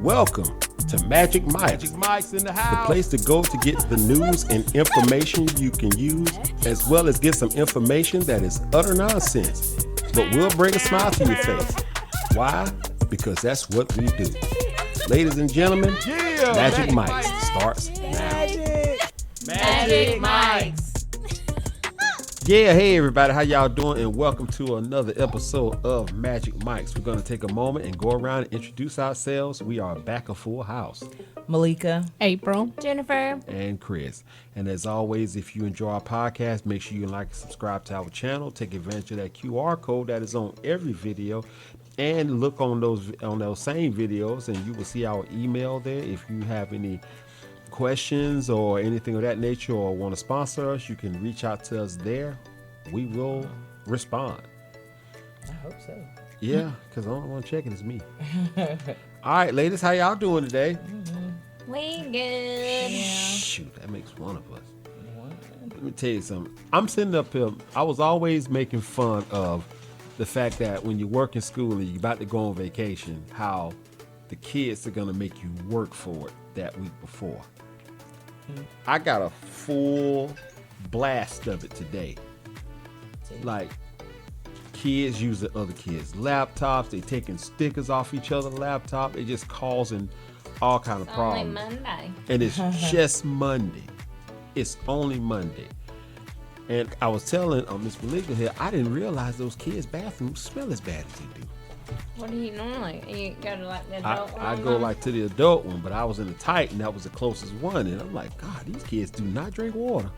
Welcome to Magic Mike, Mike's in the the house. place to go to get the news and information you can use, as well as get some information that is utter nonsense, but will bring a smile to your face. Why? Because that's what we do. Ladies and gentlemen, Magic Mike starts now. Magic Mike's. Yeah, hey everybody, how y'all doing? And welcome to another episode of Magic Mike's. We're going to take a moment and go around and introduce ourselves. We are back a full house. Malika, April, Jennifer, And Chris. And as always, if you enjoy our podcast, make sure you like and subscribe to our channel. Take advantage of that QR code that is on every video. And look on those same videos and you will see our email there. If you have any questions or anything of that nature or want to sponsor us, you can reach out to us there. We will respond. I hope so. Yeah, because the only one checking is me. All right, ladies, how y'all doing today? we good. Shoot, that makes one of us. Let me tell you something. I'm sitting up here. I was always making fun of the fact that when you work in school and you're about to go on vacation, how the kids are going to make you work for it that week before. I got a full blast of it today. Like, kids using other kids' laptops. They taking stickers off each other's laptop. They just causing all kind of It's only problems. Monday. And it's just Monday. It's only Monday. And I was telling Miss Malika here, I didn't realize those kids' bathrooms smell as bad as they do. What do you normally? You go to like the adult one? I go like to the adult one, but I was in the tight and that was the closest one. And I'm like, God, these kids do not drink water.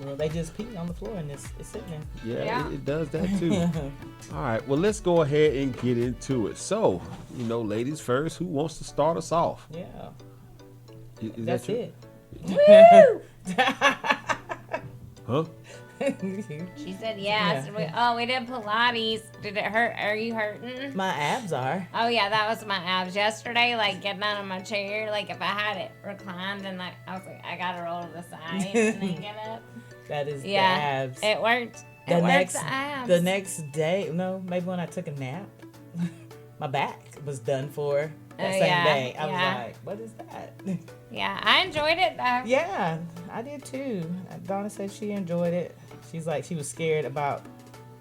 Well, they just pee on the floor and it's sitting there. Yeah. It does that too. All right, well, let's go ahead and get into it. So, ladies first, who wants to start us off? Yeah, Is that's that you? it. Huh? She said yes. Yeah. We did Pilates. Did it hurt? Are you hurting? My abs are. Oh yeah, that was my abs yesterday. Like getting out of my chair. Like if I had it reclined and like I was like I gotta roll to the side and then get up. That is Yeah, the abs. it worked. the It next worked the abs. the next day, no, maybe when I took a nap, my back was done for that same yeah, day. I yeah. was like, what is that? Yeah, I enjoyed it though. Yeah, I did too. Donna said she enjoyed it. She's like, she was scared about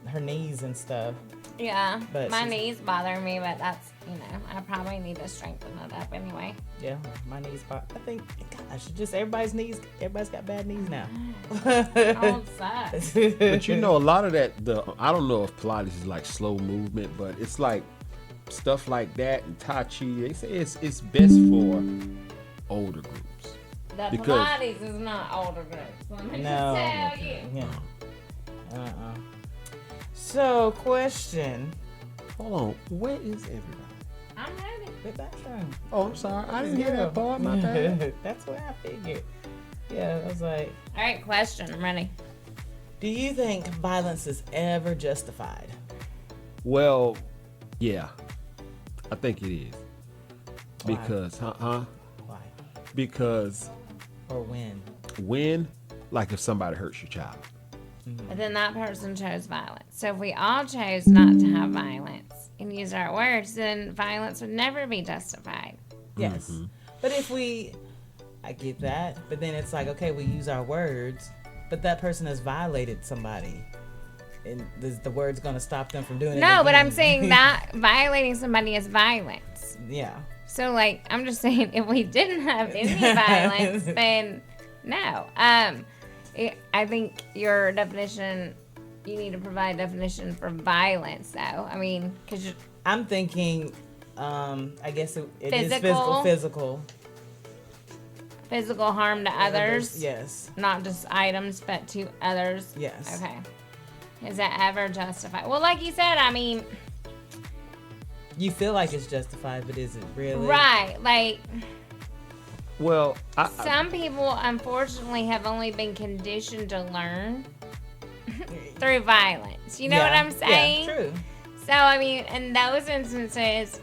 her knees and stuff. Yeah, But my she's- knees bother me, but that's I probably need to strengthen it up anyway. Yeah, my knees. I think, gosh, just everybody's got bad knees now. Old sucks. But a lot of that, I don't know if Pilates is like slow movement, but it's like stuff like that and Tai Chi. They say it's best for older groups. The Because- Pilates is not older groups. Let me No. just tell you. Yeah. So, question. Hold on, where is everybody? I'm ready. The bathroom. Oh, I'm sorry, I didn't hear that part. My bad. That's what I figured. Yeah, I was like, All right, question. I'm ready. do you think violence is ever justified? Well, yeah, I think it is Why? because, Why? because Or when? when, like, if somebody hurts your child. But then that person chose violence. So if we all chose not to have violence and use our words, then violence would never be justified. Yes. But if I get that, but then it's like, okay, we use our words, but that person has violated somebody. And is the words going to stop them from doing it? No, but again? I'm saying that violating somebody is violence. Yeah. So, like, I'm just saying if we didn't have any violence, then no. I think your definition, you need to provide a definition for violence, though. I mean, because I'm thinking, I guess it is Physical? physical harm to others, Yes. not just items, but to others. Yes. Okay. Is that ever justified? Well, like you said, I mean, You feel like it's justified, but is it really? right. Like, Well, some people, unfortunately, have only been conditioned to learn through violence. You know what I'm saying? Yeah, true. So, I mean, in those instances,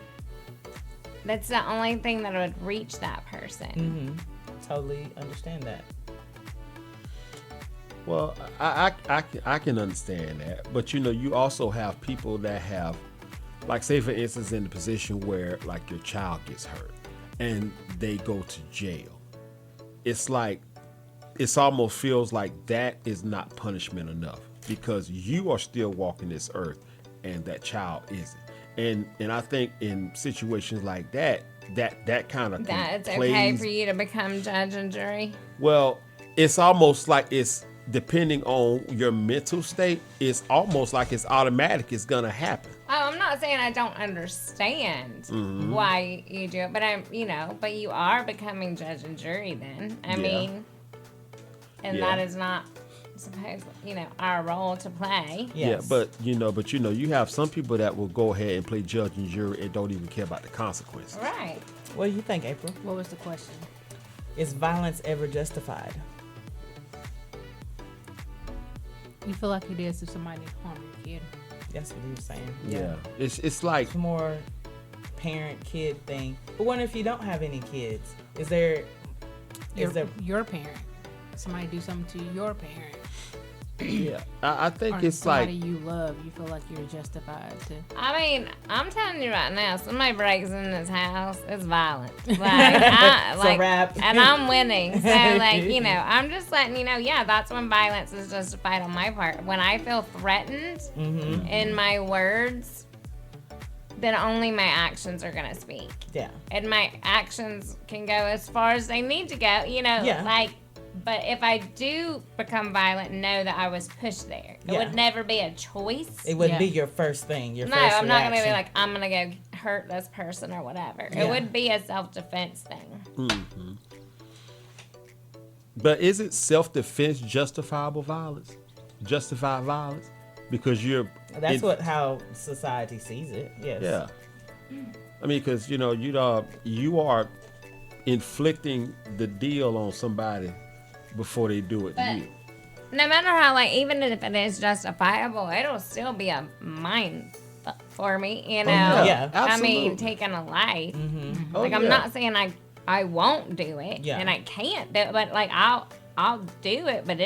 that's the only thing that would reach that person. Mm-hmm. Totally understand that. Well, I can understand that, but you also have people that have, like, say for instance, in the position where like your child gets hurt, and they go to jail. It's like, it's almost feels like that is not punishment enough because you are still walking this earth and that child isn't. And I think in situations like that kind of That it's okay for you to become judge and jury. Well, it's almost like it's depending on your mental state. It's almost like it's automatic. It's gonna happen. Oh, I'm not saying I don't understand why you do it, but but you are becoming judge and jury then. I mean, and that is not supposedly, our role to play. Yes. Yeah, but you have some people that will go ahead and play judge and jury and don't even care about the consequences. Right. What do you think, April? What was the question? Is violence ever justified? You feel like it is if somebody harmed your kid. That's what he was saying. Yeah. It's like It's more parent-kid thing. But what if you don't have any kids? Is there Your parent. Somebody do something to your parent. yeah. I think Or it's like somebody you love, you feel like you're justified to. I mean, I'm telling you right now, somebody breaks in this house, it's violent. Like, a wrap. and I'm winning. So, I'm just letting you know, that's when violence is justified on my part. When I feel threatened in my words, then only my actions are going to speak. Yeah. And my actions can go as far as they need to go, but if I do become violent, know that I was pushed there. It would never be a choice. It wouldn't be your first thing. No, I'm not going to be like, I'm going to go hurt this person or whatever. Yeah. It would be a self-defense thing. But is it self-defense justifiable violence? Justified violence? Because That's how society sees it. Yes. Yeah. I mean, because you are inflicting the deal on somebody before they do it to you. No matter how, even if it is justifiable, it'll still be a mind fuck for me, Yeah, I mean, absolutely. taking a life. Oh, I'm yeah. not saying I won't do it, Yeah. and I can't do it, but I'll do it, but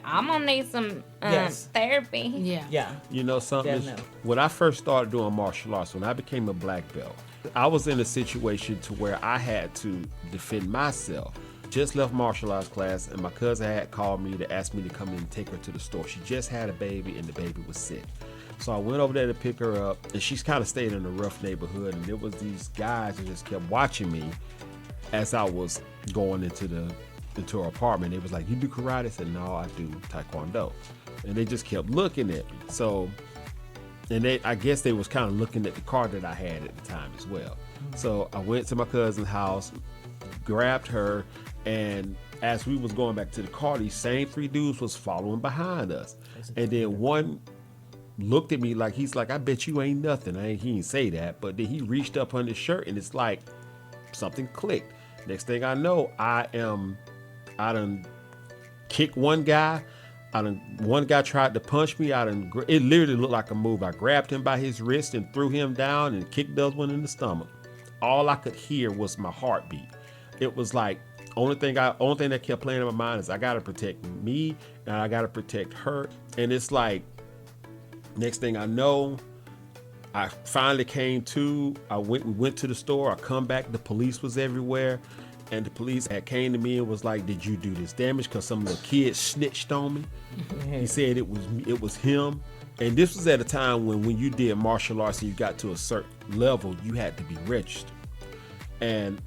I'm gonna need some therapy. Yeah. Yeah. You know something? Definitely. When I first started doing martial arts, when I became a black belt, I was in a situation to where I had to defend myself. Just left martial arts class, and my cousin had called me to ask me to come in and take her to the store. She just had a baby, and the baby was sick. So I went over there to pick her up, and she's kind of stayed in a rough neighborhood, and there was these guys that just kept watching me as I was going into her apartment. They was like, "You do karate?" I said, "No, I do taekwondo." And they just kept looking at me. So, and I guess they was kind of looking at the car that I had at the time as well. So I went to my cousin's house, grabbed her, and as we was going back to the car, these same three dudes was following behind us. And then one looked at me like, he's like, "I bet you ain't nothing." He didn't say that, but then he reached up on his shirt, and it's like something clicked. Next thing I know, I done kicked one guy. One guy tried to punch me. It literally looked like a move. I grabbed him by his wrist and threw him down and kicked the other one in the stomach. All I could hear was my heartbeat. It was like, only thing that kept playing in my mind is I gotta protect me and I gotta protect her. And it's like, next thing I know, I finally came to. We went to the store. I come back. The police was everywhere. And the police had came to me and was like, "Did you do this damage?" Because some little kid snitched on me. He said it was him. And this was at a time when you did martial arts and you got to a certain level, you had to be registered. And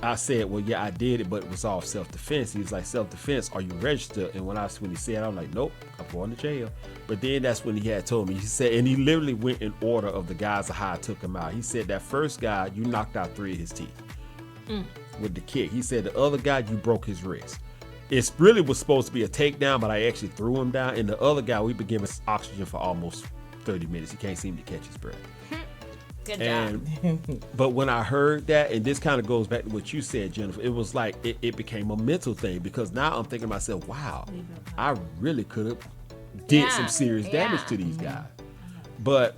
I said, "Well, yeah, I did it, but it was all self-defense." He was like, "Self-defense, are you registered?" And when he said, I'm like, "Nope, I'm going to jail." But then that's when he had told me. He said, and he literally went in order of the guys of how I took him out. He said, "That first guy, you knocked out 3 of his teeth with the kick." He said, "The other guy, you broke his wrist." It really was supposed to be a takedown, but I actually threw him down. And the other guy, we've been giving oxygen for almost 30 minutes. He can't seem to catch his breath. Good job. But when I heard that, and this kind of goes back to what you said, Jennifer, it was like it became a mental thing, because now I'm thinking to myself, wow, I really could have did some serious damage to these guys. But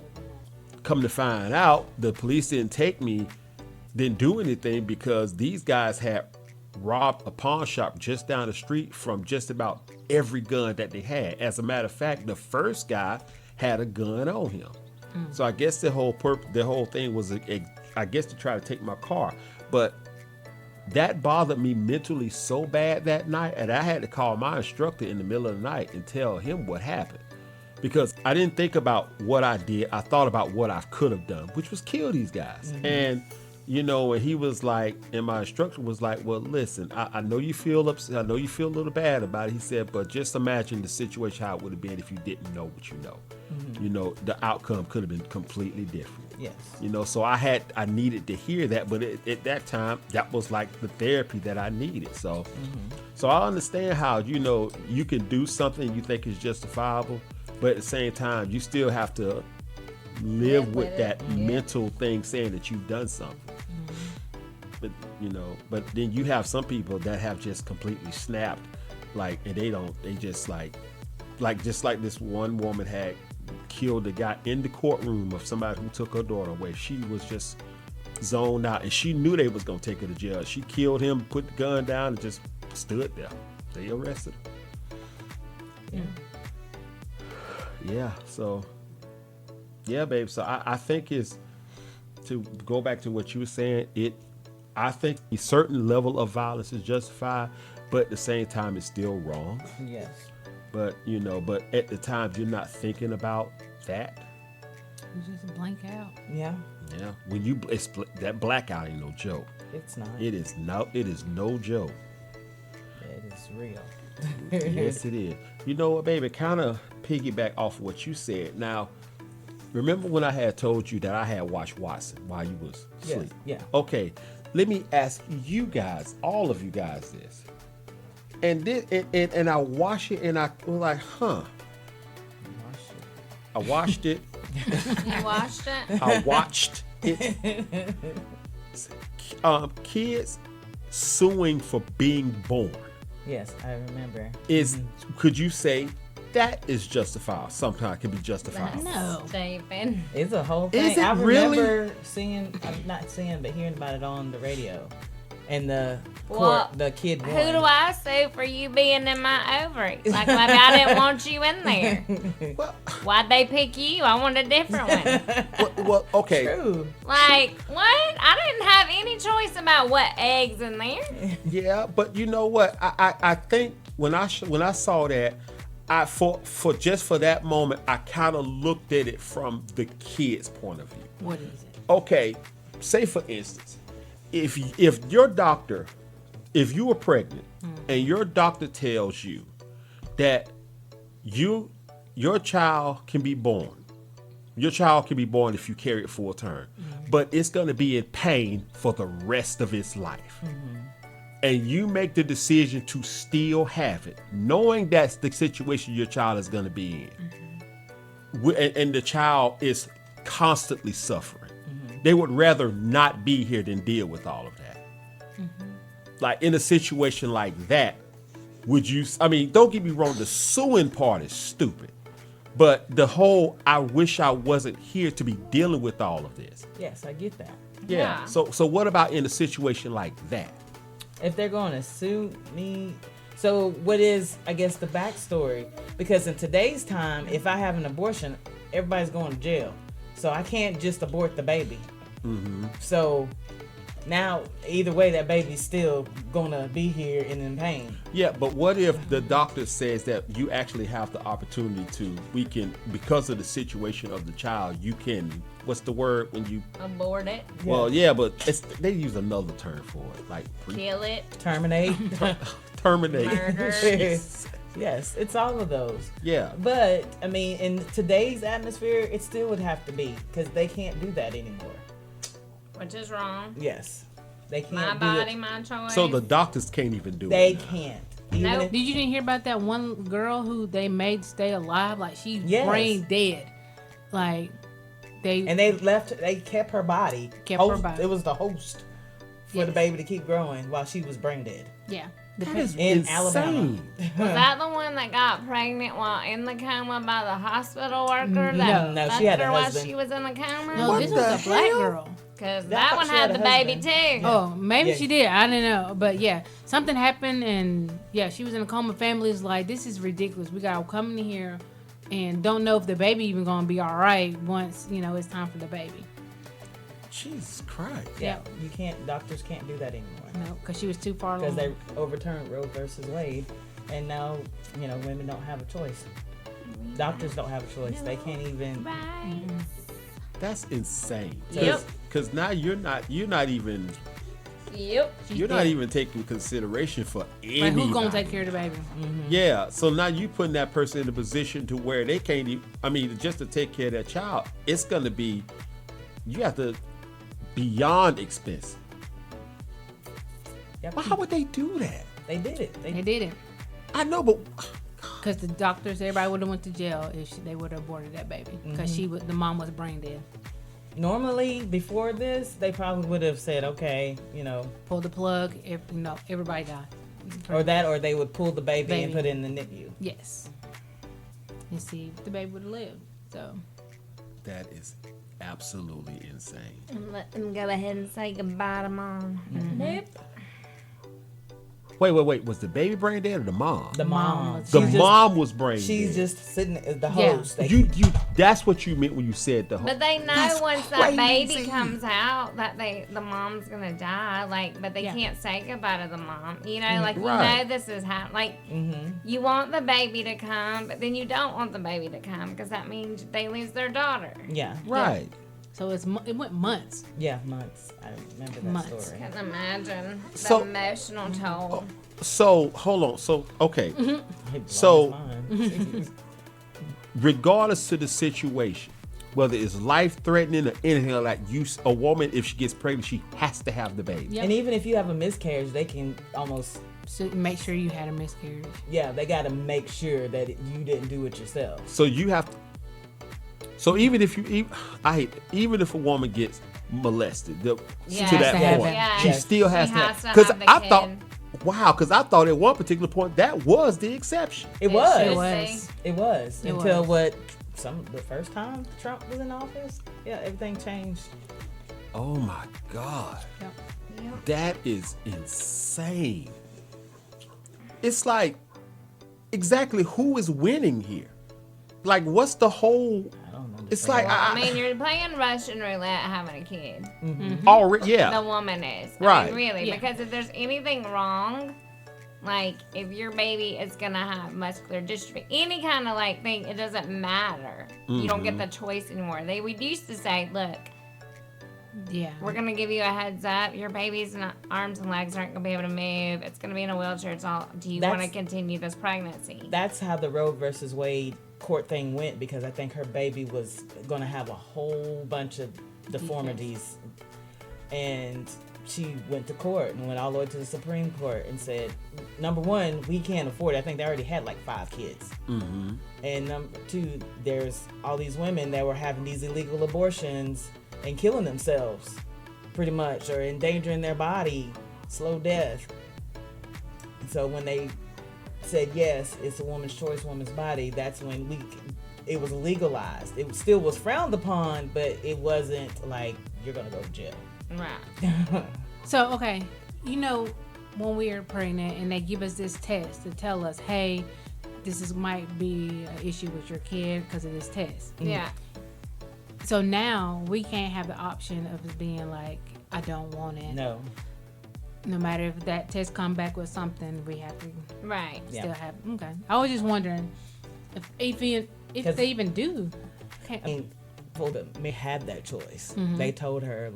come to find out, the police didn't do anything, because these guys had robbed a pawn shop just down the street from just about every gun that they had. As a matter of fact, the first guy had a gun on him. So I guess the whole thing was I guess to try to take my car. But that bothered me mentally so bad that night, and I had to call my instructor in the middle of the night and tell him what happened. Because I didn't think about what I did. I thought about what I could have done, which was kill these guys. And, you know, and he was like, and my instructor was like, well, listen, I know you feel upset. I know you feel a little bad about it. He said, but just imagine the situation, how it would have been if you didn't know what you know. You know, the outcome could have been completely different. Yes. You know, so I needed to hear that, but at that time, that was like the therapy that I needed. So, so I understand how, you know, you can do something you think is justifiable, but at the same time, you still have to live with that mental thing saying that you've done something. But, you know, but then you have some people that have just completely snapped, like, and they just like just like this one woman had killed a guy in the courtroom of somebody who took her daughter away. She was just zoned out, and she knew they was gonna take her to jail. She killed him, put the gun down, and just stood there. They arrested her. Yeah. So, yeah, babe. So I think it's, to go back to what you were saying, I think a certain level of violence is justified, but at the same time, it's still wrong. Yes. But, you know, but at the time, you're not thinking about that. You just blank out. Yeah. Yeah. When that blackout ain't no joke. It's not. It is no joke. It is real. Yes, it is. You know what, baby? Kind of piggyback off of what you said. Now, remember when I had told you that I had watched Watson while you was asleep? Yeah. Okay. Let me ask you guys, all of you guys, this. And I watched it, and I was like, huh. I watched it. You watched it? I watched it. Kids suing for being born. Yes, I remember. Could you say that is justified? Sometimes can be justified. No. Stephen. It's a whole thing. Is it I really? remember not seeing, but hearing about it on the radio. And the Well, the kid won. Who do I sue for you being in my ovaries? Like, maybe I didn't want you in there. Well, Why'd they pick you? I want a different one. well, okay. True. Like, what? I didn't have any choice about what eggs in there. Yeah, but you know what? I think when I saw that, for just for that moment, I kind of looked at it from the kid's point of view. What is it? Okay, say for instance, if your doctor, if you were pregnant and your doctor tells you that your child can be born. Your child can be born if you carry it full term, but it's going to be in pain for the rest of its life. And you make the decision to still have it, knowing that's the situation your child is going to be in. And the child is constantly suffering. They would rather not be here than deal with all of that. Like, in a situation like that, would you, I mean, don't get me wrong, the suing part is stupid. But the whole, I wish I wasn't here to be dealing with all of this. Yes, I get that. Yeah. So what about in a situation like that? If they're going to sue me, so what is, I guess, the backstory? Because in today's time, if I have an abortion, everybody's going to jail. So I can't just abort the baby. So now, either way, that baby's still gonna be here and in pain. Yeah, but what if the doctor says that you actually have the opportunity to, because of the situation of the child, you can, what's the word when you, Abort it. well, yeah, but they use another term for it, like Kill it. Terminate. terminate. Murder. Yes, it's all of those. Yeah. But, I mean, in today's atmosphere, it still would have to be, because they can't do that anymore. Which is wrong. Yes. They can't My do body, it. my choice. So the doctors can't even do They it. can't. Nope. Even Did you didn't hear about that one girl who they made stay alive? Like, she's Yes. brain dead. Like, and they kept her body. Kept her body. It was the host for the baby to keep growing while she was brain dead. yeah. That is In insane. Alabama. Was that the one that got pregnant while in the coma by the hospital worker? No, That she had a left her while husband. she was in the coma? No, What this the was a black hell? girl. Because I that thought one she had had the a baby husband. too. Oh, maybe Yeah. she did. I don't know. But yeah, something happened, and yeah, she was in a coma. Family's like, this is ridiculous. We gotta come in here and don't know if the baby even gonna be all right once, it's time for the baby. Jesus Christ. Yeah, you can't. Doctors can't do that anymore No, because she was too far because along. they overturned Roe versus Wade, and now women don't have a choice. Doctors don't have a choice. They can't even. Right. That's insane. Yep. Because now you're not even Yep. you're not even taking consideration for anybody. Like, who's gonna take care of the baby? Yeah, so now you putting that person in a position to where they can't even, I mean, just to take care of that child, it's going to be, you have to, beyond expensive. Yep. Well, how would they do that? They did it. They did it. I know, but Because the doctors, everybody would have went to jail if they would have aborted that baby. Because the mom was brain dead. Normally, before this, they probably would have said, okay, Pull the plug. Everybody died. or they would pull the baby and put it in the NICU. Yes. And see if the baby would have lived. So. that is absolutely insane. And let them go ahead and say goodbye to mom. Nope. Wait. Was the baby brain dead or the mom? The mom. was- The She's mom was brain She's dead. just sitting as the Yeah. host. They- You that's what you meant when you said the whole. But they know That's once that baby crazy. comes out that the mom's gonna die. Like, but they Yeah. can't say goodbye to the mom. Like you Right. know this is you want the baby to come, but then you don't want the baby to come because that means they lose their daughter. Yeah. Right. So it went months. Yeah, months. I remember that Months. story. Can imagine the So- emotional toll. So hold on. So okay. It blows So- my mind. Regardless to the situation, whether it's life threatening or anything like that, a woman, if she gets pregnant, she has to have the baby. Yep. And even if you have a miscarriage, they can almost, So make sure you had a miscarriage. they got to make sure that you didn't do it yourself. So you have to. So even if even if a woman gets molested Yeah, to that has to have point, it. she Yes. still has She to. has to Because have the I thought, kid. because I thought at one particular point that was the exception. It was. It should was. be. It was. It Until was. the first time Trump was in office? Yeah, everything changed. Oh my God, Yep. that is insane. It's like, exactly who is winning here? Like, what's the whole? I don't know. It's like I mean, you're playing Russian roulette having a kid. already, yeah. The woman is. I Right. mean, really. Yeah. Because if there's anything wrong, like if your baby is going to have muscular dystrophy, any kind of thing, it doesn't matter. You don't get the choice anymore. We used to say, look, Yeah. we're going to give you a heads up. Your baby's arms and legs aren't going to be able to move. It's going to be in a wheelchair. Do you want to continue this pregnancy? That's how the Roe versus Wade court thing went, because I think her baby was going to have a whole bunch of deformities. And she went to court and went all the way to the Supreme Court and said, number one, we can't afford it. I think they already had 5 kids. Mm-hmm. And number two, there's all these women that were having these illegal abortions and killing themselves, pretty much, or endangering their body, slow death. And so when they said, yes, it's a woman's choice, woman's body, that's when it was legalized. It still was frowned upon, but it wasn't like, you're going to go to jail. Right. So, okay, when we are pregnant and they give us this test to tell us, hey, this might be an issue with your kid because of this test. Yeah. So now we can't have the option of being like, I don't want it. No. No matter if that test come back with something, we have to Right. Yeah. still have. Okay. I was just wondering if they even do. Okay. And for them, they had that choice. They told her,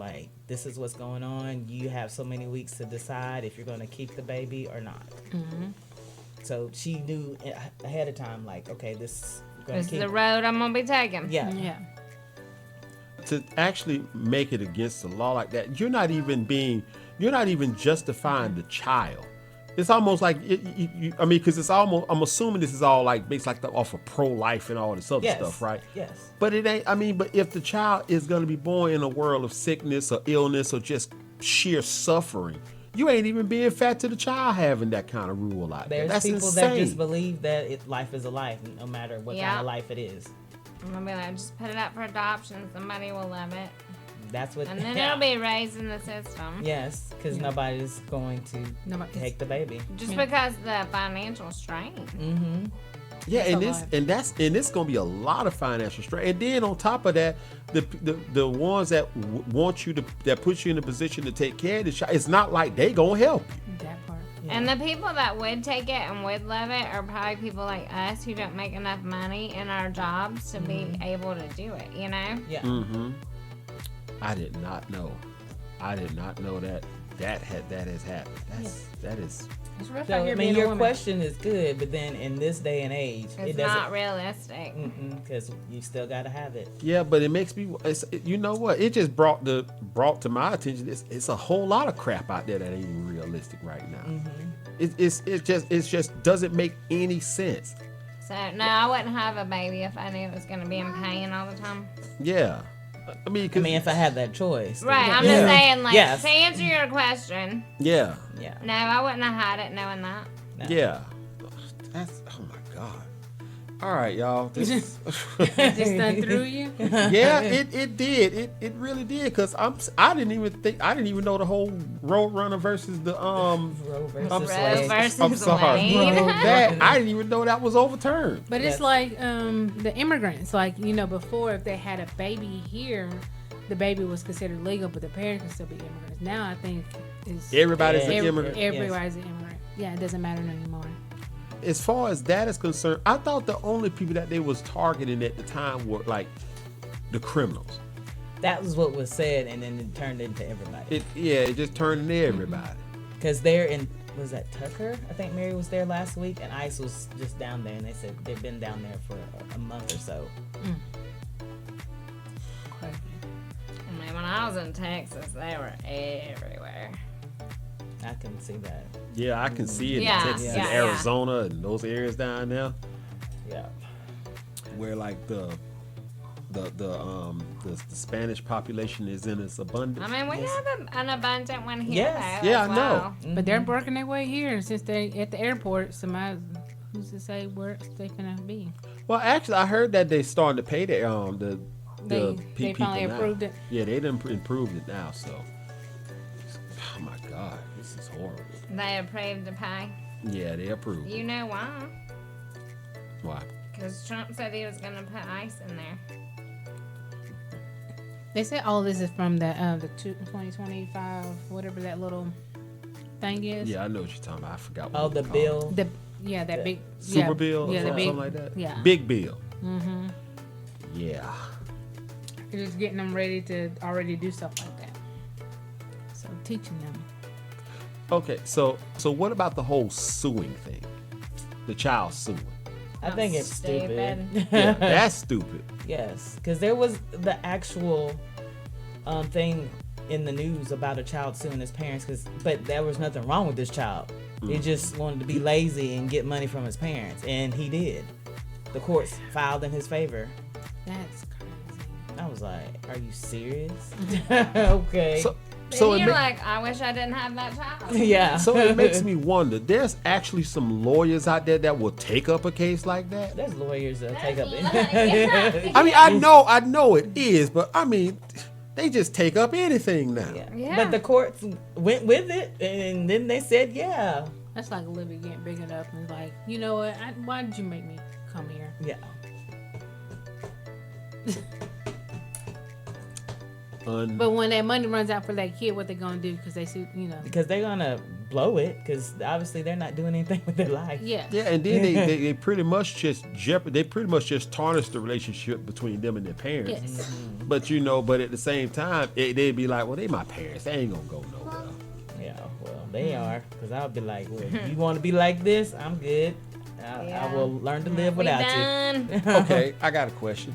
this is what's going on. You have so many weeks to decide if you're going to keep the baby or not. So she knew ahead of time, okay, this This is the road I'm going to be taking. Yeah. Yeah. To actually make it against the law like that, you're not even justifying the child. It's almost like because it's almost, I'm assuming this is all based off of pro-life and all this other Yes. stuff, right? Yes. But it ain't. But if the child is going to be born in a world of sickness or illness or just sheer suffering, you ain't even being fat to the child having that kind of rule out there. There's That's people insane. that just believe that life is a life, no matter what Yeah. kind of life it is. I'm going to be like, just put it up for adoption. Somebody will love it. That's what. And then it'll be raised in the system. Yes, because nobody's going to Nobody- take the baby. Just because the financial strain. Mm-hmm. Yeah, That's and it's gonna be a lot of financial strain. And then on top of that, the ones that want you to that put you in a position to take care of the child, it's not like they gonna help you. that part. And the people that would take it and would love it are probably people like us who don't make enough money in our jobs to be able to do it, you know? Yeah. Mm-hmm. I did not know. I did not know that has happened. That is. It's rough So, out here I being mean, a your woman. question is good, but then in this day and age, It's it doesn't. not realistic. Because you still got to have it. Yeah, but it makes me. You know what? It just brought to my attention. It's a whole lot of crap out there that ain't even realistic right now. It just doesn't make any sense. So, no, I wouldn't have a baby if I knew it was going to be in pain all the time. Yeah, I mean, If I had that choice. Right, I'm Yeah. just saying, like, Yes. to answer your question, yeah, Yeah. no, I wouldn't have had it knowing that. No. yeah. That's oh my god. All right, y'all. This is, Just done through you. yeah, it did. It really did. Cause I didn't even know the whole Roadrunner versus the Roe versus I'm Wade. versus I'm sorry. Wade. That I didn't even know that was overturned. But Yes. it's like the immigrants. Like, before, if they had a baby here, the baby was considered legal, but the parents can still be immigrants. Now I think it's Everybody's an Every- immigrant. everybody's an immigrant. Yeah, it doesn't matter anymore. As far as that is concerned, I thought the only people that they was targeting at the time were like the criminals. That was what was said, and then it turned into everybody. It just turned into everybody. Because they're in, was that Tucker? I think Mary was there last week, and ICE was just down there, and they said they've been down there for a month or so. Crazy. I mean, when I was in Texas, they were everywhere. I can see that. Yeah, I can see it Yeah, in Texas yeah, and yeah. Arizona and those areas down there Yeah. where like the Spanish population is in its abundance. I mean, we have an abundant one here, Yes. though, Yeah, as I know. well. But they're working their way here. And since they at the airport, somebody who's to say where they gonna be? Well, actually, I heard that they starting to pay the They people finally now. approved it. Yeah, they done improved it now. So, oh my God, this is horrible. They approved the pay. Yeah, they approved. You know why? Why? Because Trump said he was going to put ICE in there. They said all this is from the 2025, whatever that little thing is. Yeah, I know what you're talking about. I forgot. Oh, What the it's called. bill. That big Super bill, Yeah, or the something big like that. Yeah, Big bill. Mm-hmm. Yeah. They're just getting them ready to already do stuff like that. So teaching them. Okay, so what about the whole suing thing? The child suing. I think it's stupid. Yeah, that's stupid. Yes, because there was the actual thing in the news about a child suing his parents, but there was nothing wrong with this child. He just wanted to be lazy and get money from his parents, and he did. The courts filed in his favor. That's crazy. I was like, "Are you serious?" Okay. So Then it you're ma- like, I wish I didn't have that child. yeah. so it makes me wonder. There's actually some lawyers out there that will take up a case like that. There's lawyers that take up. Yeah. I mean, I know it is, but I mean, they just take up anything now. Yeah. But the courts went with it, and then they said, "Yeah, That's like Olivia getting big enough and like, you know what? Why did you make me come here? yeah." But when that money runs out for that kid, what they gonna do? Because they see, Because they're gonna blow it, because obviously they're not doing anything with their life. yeah. Yeah, and then they pretty much just they pretty much just tarnish the relationship between them and their parents. Yes. But but at the same time, they'd be like, well, they my parents. They ain't gonna go nowhere. Yeah, well, they are. Because I'll be like, well, you want to be like this? I'm good. I Yeah. will learn to live We without done. you. Okay, I got a question.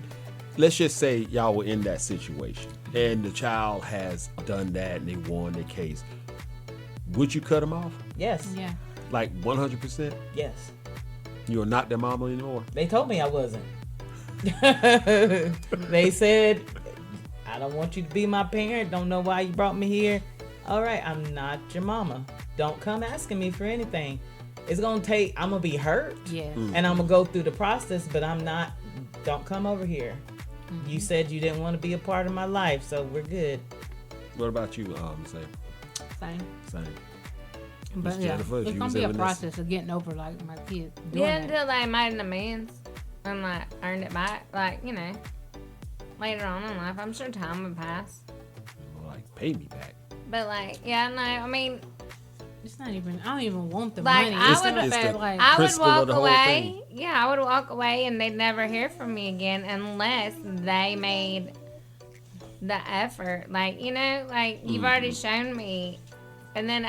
Let's just say y'all were in that situation and the child has done that and they won the case. Would you cut them off? Yes. Yeah. Like 100%? Yes. You are not their mama anymore? They told me I wasn't. They said, I don't want you to be my parent. Don't know why you brought me here. All right, I'm not your mama. Don't come asking me for anything. It's going to take, I'm going to be hurt. Yes. And I'm going to go through the process, but don't come over here. You said you didn't want to be a part of my life, so we're good. What about you, say? Same. Same. But Jennifer, if it's you gonna was be a ever process of getting over like my kids doing Yeah, that. until they made an amends and like earned it back. Like, you know, later on in life, I'm sure time would pass. like pay me back. But like, yeah, no, I mean, It's not even. I don't even want the like money. I It's would, the it's fact, the- like, I would principle of walk the whole away. Yeah, I would walk away, and they'd never hear from me again unless they made the effort. Like, you know, like you've already shown me, and then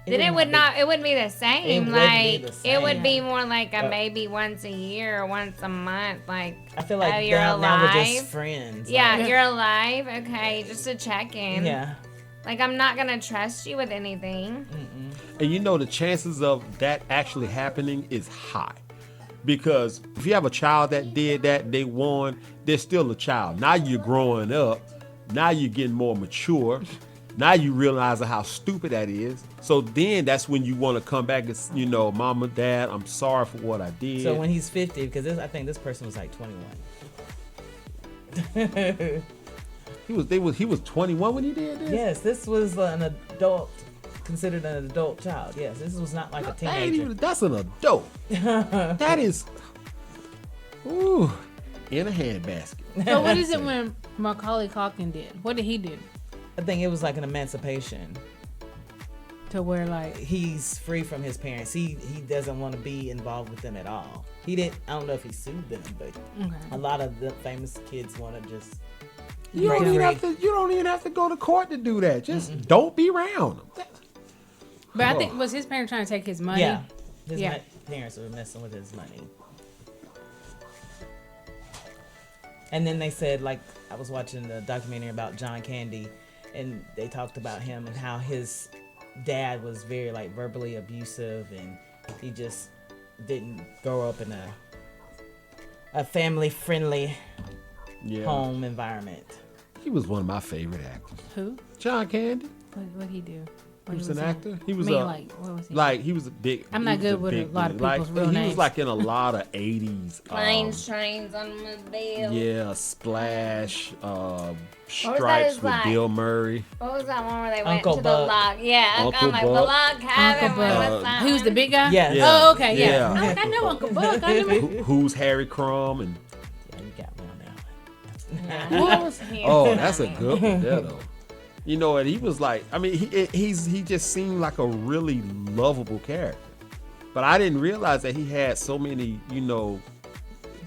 it wouldn't be the same. It wouldn't be Like the it would same. be more like a maybe once a year or once a month. Like, I feel like you're now we're alive. just friends. Yeah, Like, you're alive. Okay, just to check in. yeah. Like, I'm not gonna trust you with anything. And you know the chances of that actually happening is high. Because if you have a child that did that, they won, they're still a child. Now you're growing up. Now you're getting more mature. Now you realize how stupid that is. So then that's when you want to come back and, you know, Mama, Dad, I'm sorry for what I did. So when he's 50, because I think this person was like 21. He was 21 when he did this? Yes, this was an adult, considered an adult child. Yes, this was not like a That ain't teenager. even, that's an adult. That is, ooh, in a handbasket. so what is it when Macaulay Culkin did? What did he do I think it was like an emancipation. to where like He's free from his parents. He doesn't want to be involved with them at all. He didn't. I don't know if he sued them, but a lot of the famous kids want to just. You don't even have to go to court to do that. Just don't be around them. But I think was his parents trying to take his money? Yeah, his Yeah. parents were messing with his money. And then they said, like, I was watching the documentary about John Candy, and they talked about him and how his dad was very like verbally abusive, and he just didn't grow up in a family friendly Yeah. home environment. He was one of my favorite actors. Who? John Candy. What he do? He was an in? actor. He was I mean, a like what was he? like he was a big. I'm he not was good with a big lot of dude. people's real He names. was like in a lot of 80s. Planes, trains, automobiles. Yeah, Splash, that Stripes his with like? Bill Murray. What was that one where they went Uncle to Buck. the log? Yeah, Uncle I'm like the Buck. log cabin. Uncle What Buck. was that He was the one? big guy. Yes. Yeah. Oh, okay, yeah. Yeah. I'm like, I know Uncle Buck. I remember. Who's Harry Crumb and Yeah, you got me on that one. Yeah. What was- oh, that's a good one there though. You know, and he was like, I mean, he just seemed like a really lovable character. But I didn't realize that he had so many, you know,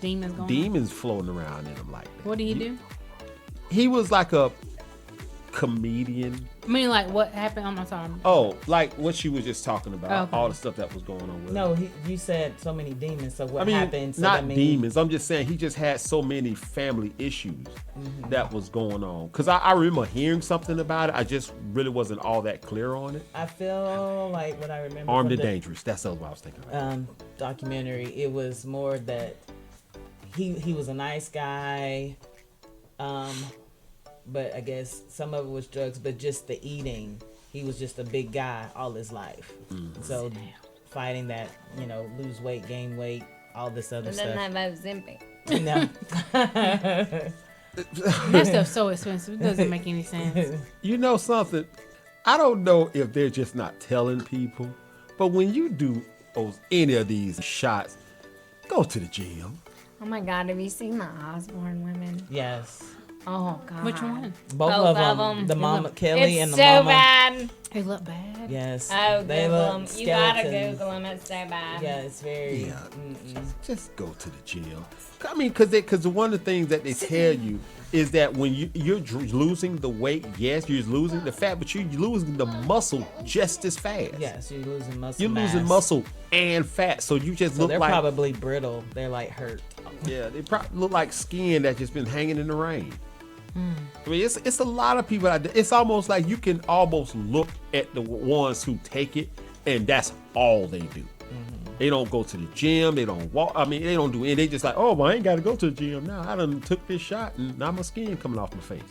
Demons going. demons floating around in him like that. What did he do? He was like a comedian. I mean, like what happened? I'm sorry. Oh, like what she was just talking about, Okay. all the stuff that was going on with him. No, you said so many demons. So what I mean, happened? So not that means- demons. I'm just saying he just had so many family issues that was going on. Because I remember hearing something about it. I just really wasn't all that clear on it. I feel like what I remember Armed from and the Dangerous. That's what I was thinking about. documentary, it was more that he was a nice guy, but I guess some of it was drugs, but just the eating. He was just a big guy all his life. So fighting that, you know, lose weight, gain weight, all this other And then stuff. that Ozempic. No. That stuff's so expensive. It doesn't make any sense. You know something? I don't know if they're just not telling people, but when you do any of these shots, go to the gym. Oh my God, have you seen the Osborne women? Yes. Oh God. Which one? Both of them. The mama, Kelly it's and the so mama. bad. They look bad. Yes. Oh, They Google look them. You gotta skeletons. Google them. It's so bad. Yeah, it's very. Yeah. Just go to the gym. I mean, because one of the things that they tell you is that when you're losing the weight, yes, you're losing the fat, but you're losing the muscle just as fast. Yes, you're losing muscle. You're losing mass. muscle and fat, so you just So look they're like probably brittle. They're like hurt. yeah, they probably look like skin that just been hanging in the rain. I mean, it's a lot of people. It's almost like you can almost look at the ones who take it, and that's all they do. They don't go to the gym. They don't walk. I mean, they don't do anything. They just like, oh, well, I ain't got to go to the gym now. I done took this shot, and now my skin coming off my face.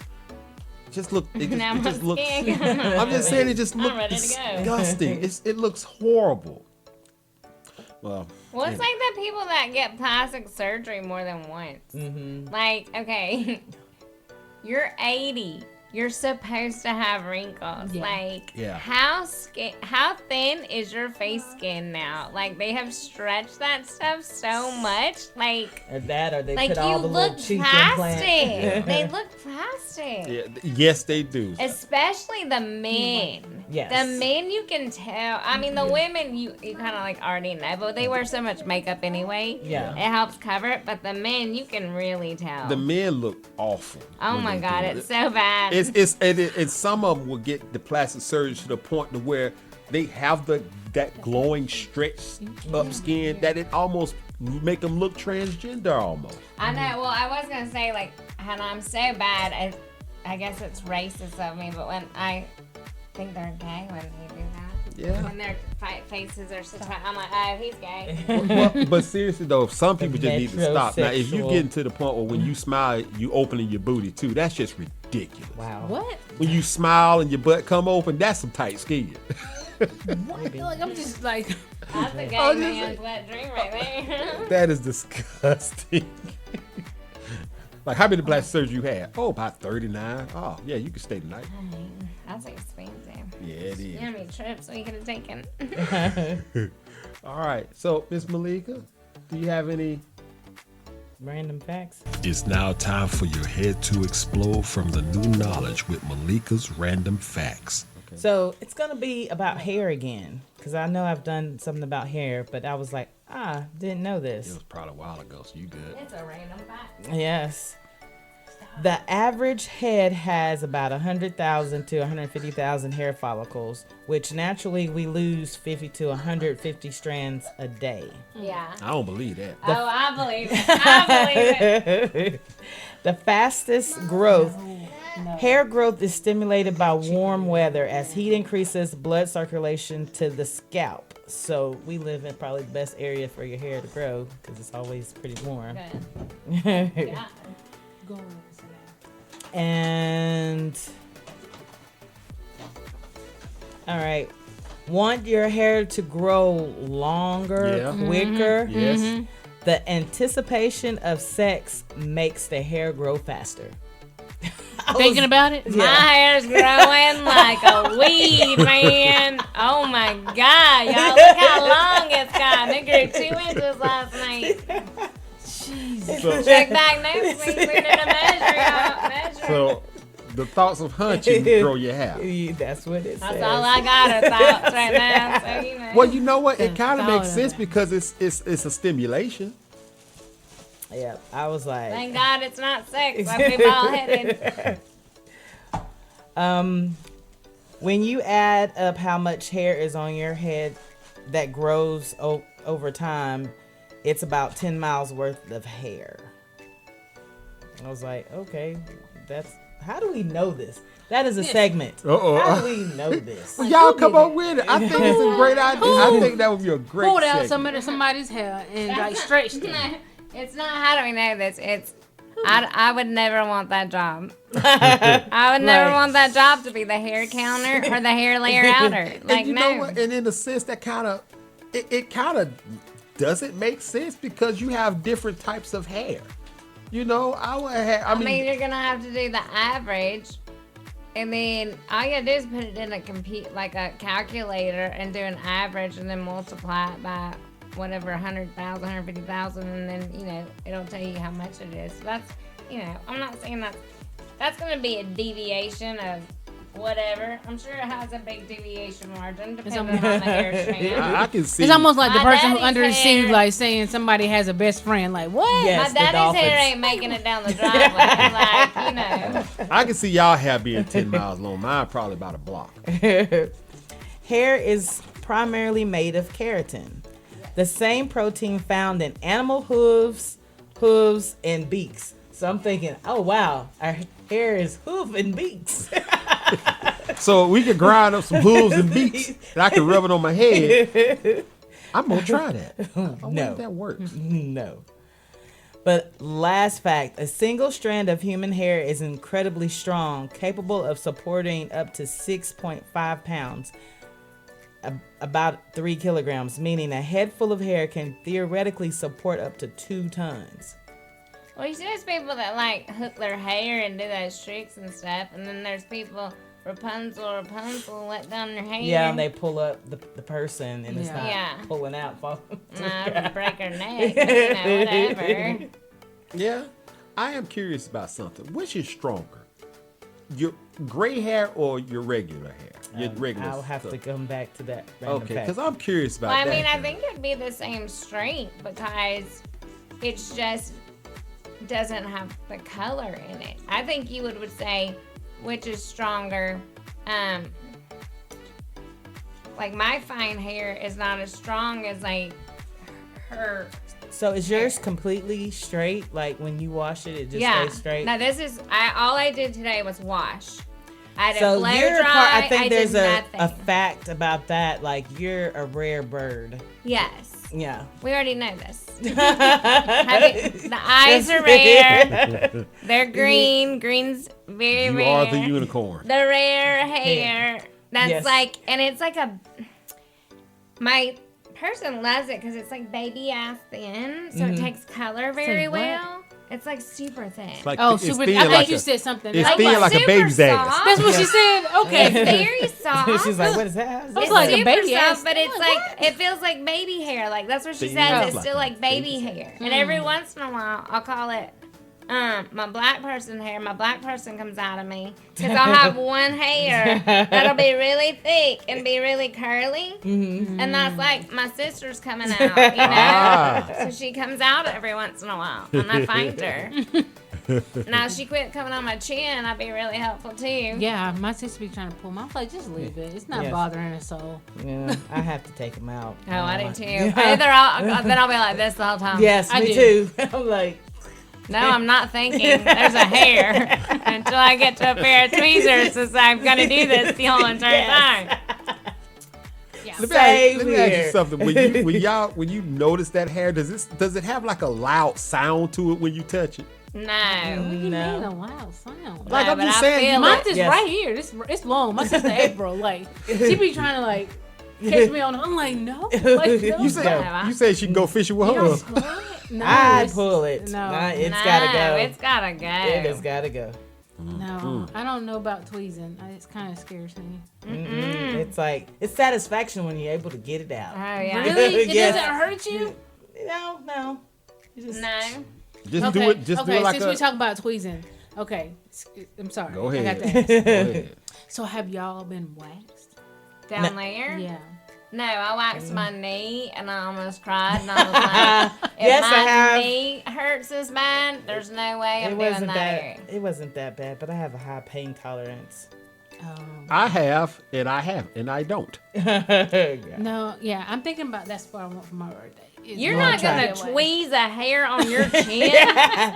Just look. Now It my just looks. skin coming off I'm just saying, it just looks ready to go. disgusting. It looks horrible. Well, Well, it's like the people that get plastic surgery more than once. Like, okay, you're 80. you're supposed to have wrinkles. Yeah. Like, Yeah. how thin is your face skin now? Like, they have stretched that stuff so much. Like, Or that, or they like put you all the little look cheek plastic. implants. They look plastic. Yeah, yes, they do. Especially the men. Yes. The men, you can tell. I mean, the women, you kind of like already know, but they wear so much makeup anyway. Yeah. It helps cover it. But the men, you can really tell. The men look awful. Oh when my they God, do it's so bad. And some of them will get the plastic surgery to the point to where they have that glowing stretched up skin that it almost make them look transgender almost. I know. Well, I was gonna say like, and I'm so bad. I guess it's racist of me, but when I think they're gay when you do that. Yeah. When their faces are so tight, I'm like, oh, he's gay. Well, but seriously though, some people just need to stop. Now, if you Metrosexual. getting to the point where when you smile, you opening your booty too, that's just ridiculous. Wow. What? When you smile and your butt come open, that's some tight skin. What? Like, I'm just like, That's a gay Oh, just man's wet dream right there. That is disgusting. Like, how many plastic surgery you had? Oh, about 39. Oh, yeah, you can stay tonight. That's expensive. Yeah, it is. How many trips we could have taken? All right. So, Miss Malika, do you have any? Random facts. It's now time for your head to explode from the new knowledge with Malika's Random Facts. So it's gonna be about hair again, because I know I've done something about hair, but I was like, didn't know It this. was probably a while ago, so you good. It's a random fact. Yes. The average head has about 100,000 to 150,000 hair follicles, which naturally we lose 50 to 150 strands a day. Yeah. I don't believe that. Oh, I believe it. I believe it. The fastest growth, hair growth is stimulated by warm weather as heat increases blood circulation to the scalp. So we live in probably the best area for your hair to grow because it's always pretty warm. Good. Yeah. go on. And all right, want your hair to grow longer, Yeah. quicker? Yes. The anticipation of sex makes the hair grow faster. Thinking about it? My hair's growing like a weed, man. Oh my God. Y'all look how long it's got. It grew 2 inches last night. So, Check back next week. We need to measure, y'all. Measure. so the thoughts of hunching grow your hair. That's what it That's says. all I got are thoughts right now. So, you know. Well, you know what? It kind of Thought makes of sense it. because it's a stimulation. Yeah, I was like, Thank God it's not sex. I'd be bald headed. when you add up how much hair is on your head that grows over time, it's about 10 miles worth of hair. I was like, okay, how do we know this? That is a segment. Uh-oh. How do we know this? Well, y'all come up with it. I think it's a great idea. I think that would be a great Pulled out segment. somebody's hair and like stretched it. It's not how do we know this. It's I would never want that job. I would never Right. want that job to be the hair counter or the hair layer outer. Like And you no. know what? And in a sense, that kind of it kind of doesn't make sense because you have different types of hair. You know, I I mean, mean, you're gonna have to do the average, and then all you gotta do is put it in a a calculator and do an average, and then multiply it by whatever 100,000, 150,000, and then it'll tell you how much it is. So that's I'm not saying that's gonna be a deviation of whatever. I'm sure it has a big deviation margin depending on the hair strand. I can see. It's almost like the My person who daddy's under the sea, hair- like saying somebody has a best friend. Like, what? Yes, My the daddy's dolphins. hair ain't making it down the driveway. I can see y'all hair being 10 miles long. Mine probably about a block. Hair is primarily made of keratin, the same protein found in animal hooves, and beaks. So I'm thinking, oh wow, our hair is hoof and beaks. So we can grind up some hooves and beaks, and I can rub it on my head. I'm gonna try that. I wonder No. if that works. No. But last fact, a single strand of human hair is incredibly strong, capable of supporting up to 6.5 pounds, about 3 kilograms, meaning a head full of hair can theoretically support up to 2 tons. Well, you see those people that like hook their hair and do those tricks and stuff, and then there's people Rapunzel, let down their hair. Yeah, and they pull up the person, and it's not Yeah. pulling out. No, break her neck. But, you know, whatever. Yeah, I am curious about something. Which is stronger, your gray hair or your regular hair? Your regular. I'll have to stuff. come back to that. Random Okay, fact. because I'm curious about Well, I that. mean, I think it'd be the same strength because it's just doesn't have the color in it. I think you would say which is stronger. Like my fine hair is not as strong as like her. So is yours completely straight? Like when you wash it, it just stays straight? Now this is all I did today was wash. I did So blow you're dry. I think there's did a nothing. fact about that. Like you're a rare bird. Yes. Yeah. We already know this. The eyes are rare. They're green. Green's very you rare. are the unicorn. The rare hair. That's Yes. like, and it's like my person loves it because it's like baby ass thin, so it takes color very what? well. It's like super thin. It's like Oh, it's super. thin I like think you a- said something. it's Like thin what? like a Super baby's ass. soft. That's what she said. It's Okay. very soft. She's like, what is that? was It's like a super baby soft, ass. but it's I'm like like, it feels like baby hair. Like that's what she See, says. yeah. It's Like still a like baby baby's hair. And every once in a while, I'll call it my black person hair. My black person comes out of me because I'll have one hair that'll be really thick and be really curly, and that's like my sister's coming out. You know, Ah. so she comes out every once in a while, and I find her. Now she quit coming on my chin. I'd be really helpful too. Yeah, my sister be trying to pull my. I'm like, just leave it. It's not Yes. bothering her soul. Yeah, I have to take him out. Oh, I do too. Yeah. Either then I'll be like this the whole time. Yes, I me do. too. I'm like, No, I'm not thinking there's a hair until I get to a pair of tweezers since I'm going to do this the whole entire time. Yeah. Let me ask Same you here. something. When you notice that hair, does it have like a loud sound to it when you touch it? No. What do you No. mean a loud sound? Like, I'm but just I saying, feel you Mine's it. just Yes. right here. It's long. My sister April, like, she be trying to like catch me on. I'm like, no. Like, no. You say she can go fishing with You her. don't pull it? No, I it's- pull it. No, Nah, it's No, gotta go. it's got to go. It has gotta go. no. I don't know about tweezing. It kind of scares me. It's like it's satisfaction when you're able to get it out. Oh, yeah. Really? It Yes. doesn't hurt you? No. You just- No. Just do it. Just do it like since a. we talk about tweezing. Okay, I'm sorry. Go I ahead. got to ask. Go ahead. So have y'all been waxed? Down there? Yeah. No, I waxed my knee and I almost cried. And I was like, if Yes, my I have. knee hurts this bad, there's no way I'm It doing wasn't that. that. It wasn't that bad, but I have a high pain tolerance. I have, and I don't. No, yeah, I'm thinking about that's what I want for my birthday. You're wanna not try gonna it. tweeze a hair on your chin,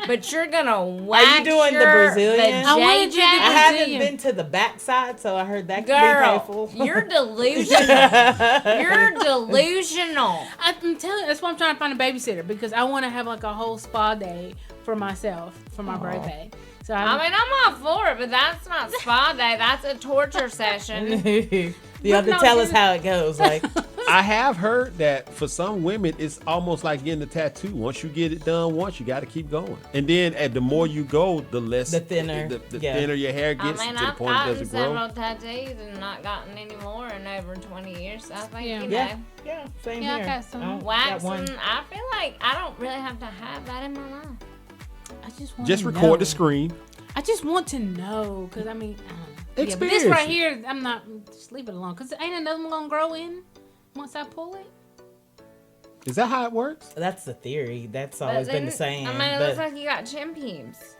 but you're gonna wax doing the your Brazilian? I wanted you to vajayjay. I haven't Brazilian. been to the backside, so I heard that could be Girl, painful. you're delusional. You're delusional. I'm telling you, that's why I'm trying to find a babysitter because I want to have like a whole spa day for myself for my birthday. So I mean, I'm all for it, but that's not spa day. That's a torture session. You have to no, tell us you- how it goes. Like, I have heard that for some women, it's almost like getting a tattoo. Once you get it done once, you got to keep going. And then, the more you go, the less, The thinner, the yeah. thinner your hair I gets mean, to the I've point it gotten doesn't grow. several tattoos and not gotten any more in over 20 years. So I think, Yeah. you yeah, know, yeah, same Yeah, I here. got some. don't- got waxing, one. I feel like I don't really have to have that in my life. I just want Just to record know. the screen. I just want to know because I mean, I don't know. Yeah, but Experience this right it. here, I'm not. Just leave it alone because ain't another one gonna grow in once I pull it. Is that how it works? That's the theory. That's But always been the then, same. I mean, it but looks like you got chin pubes.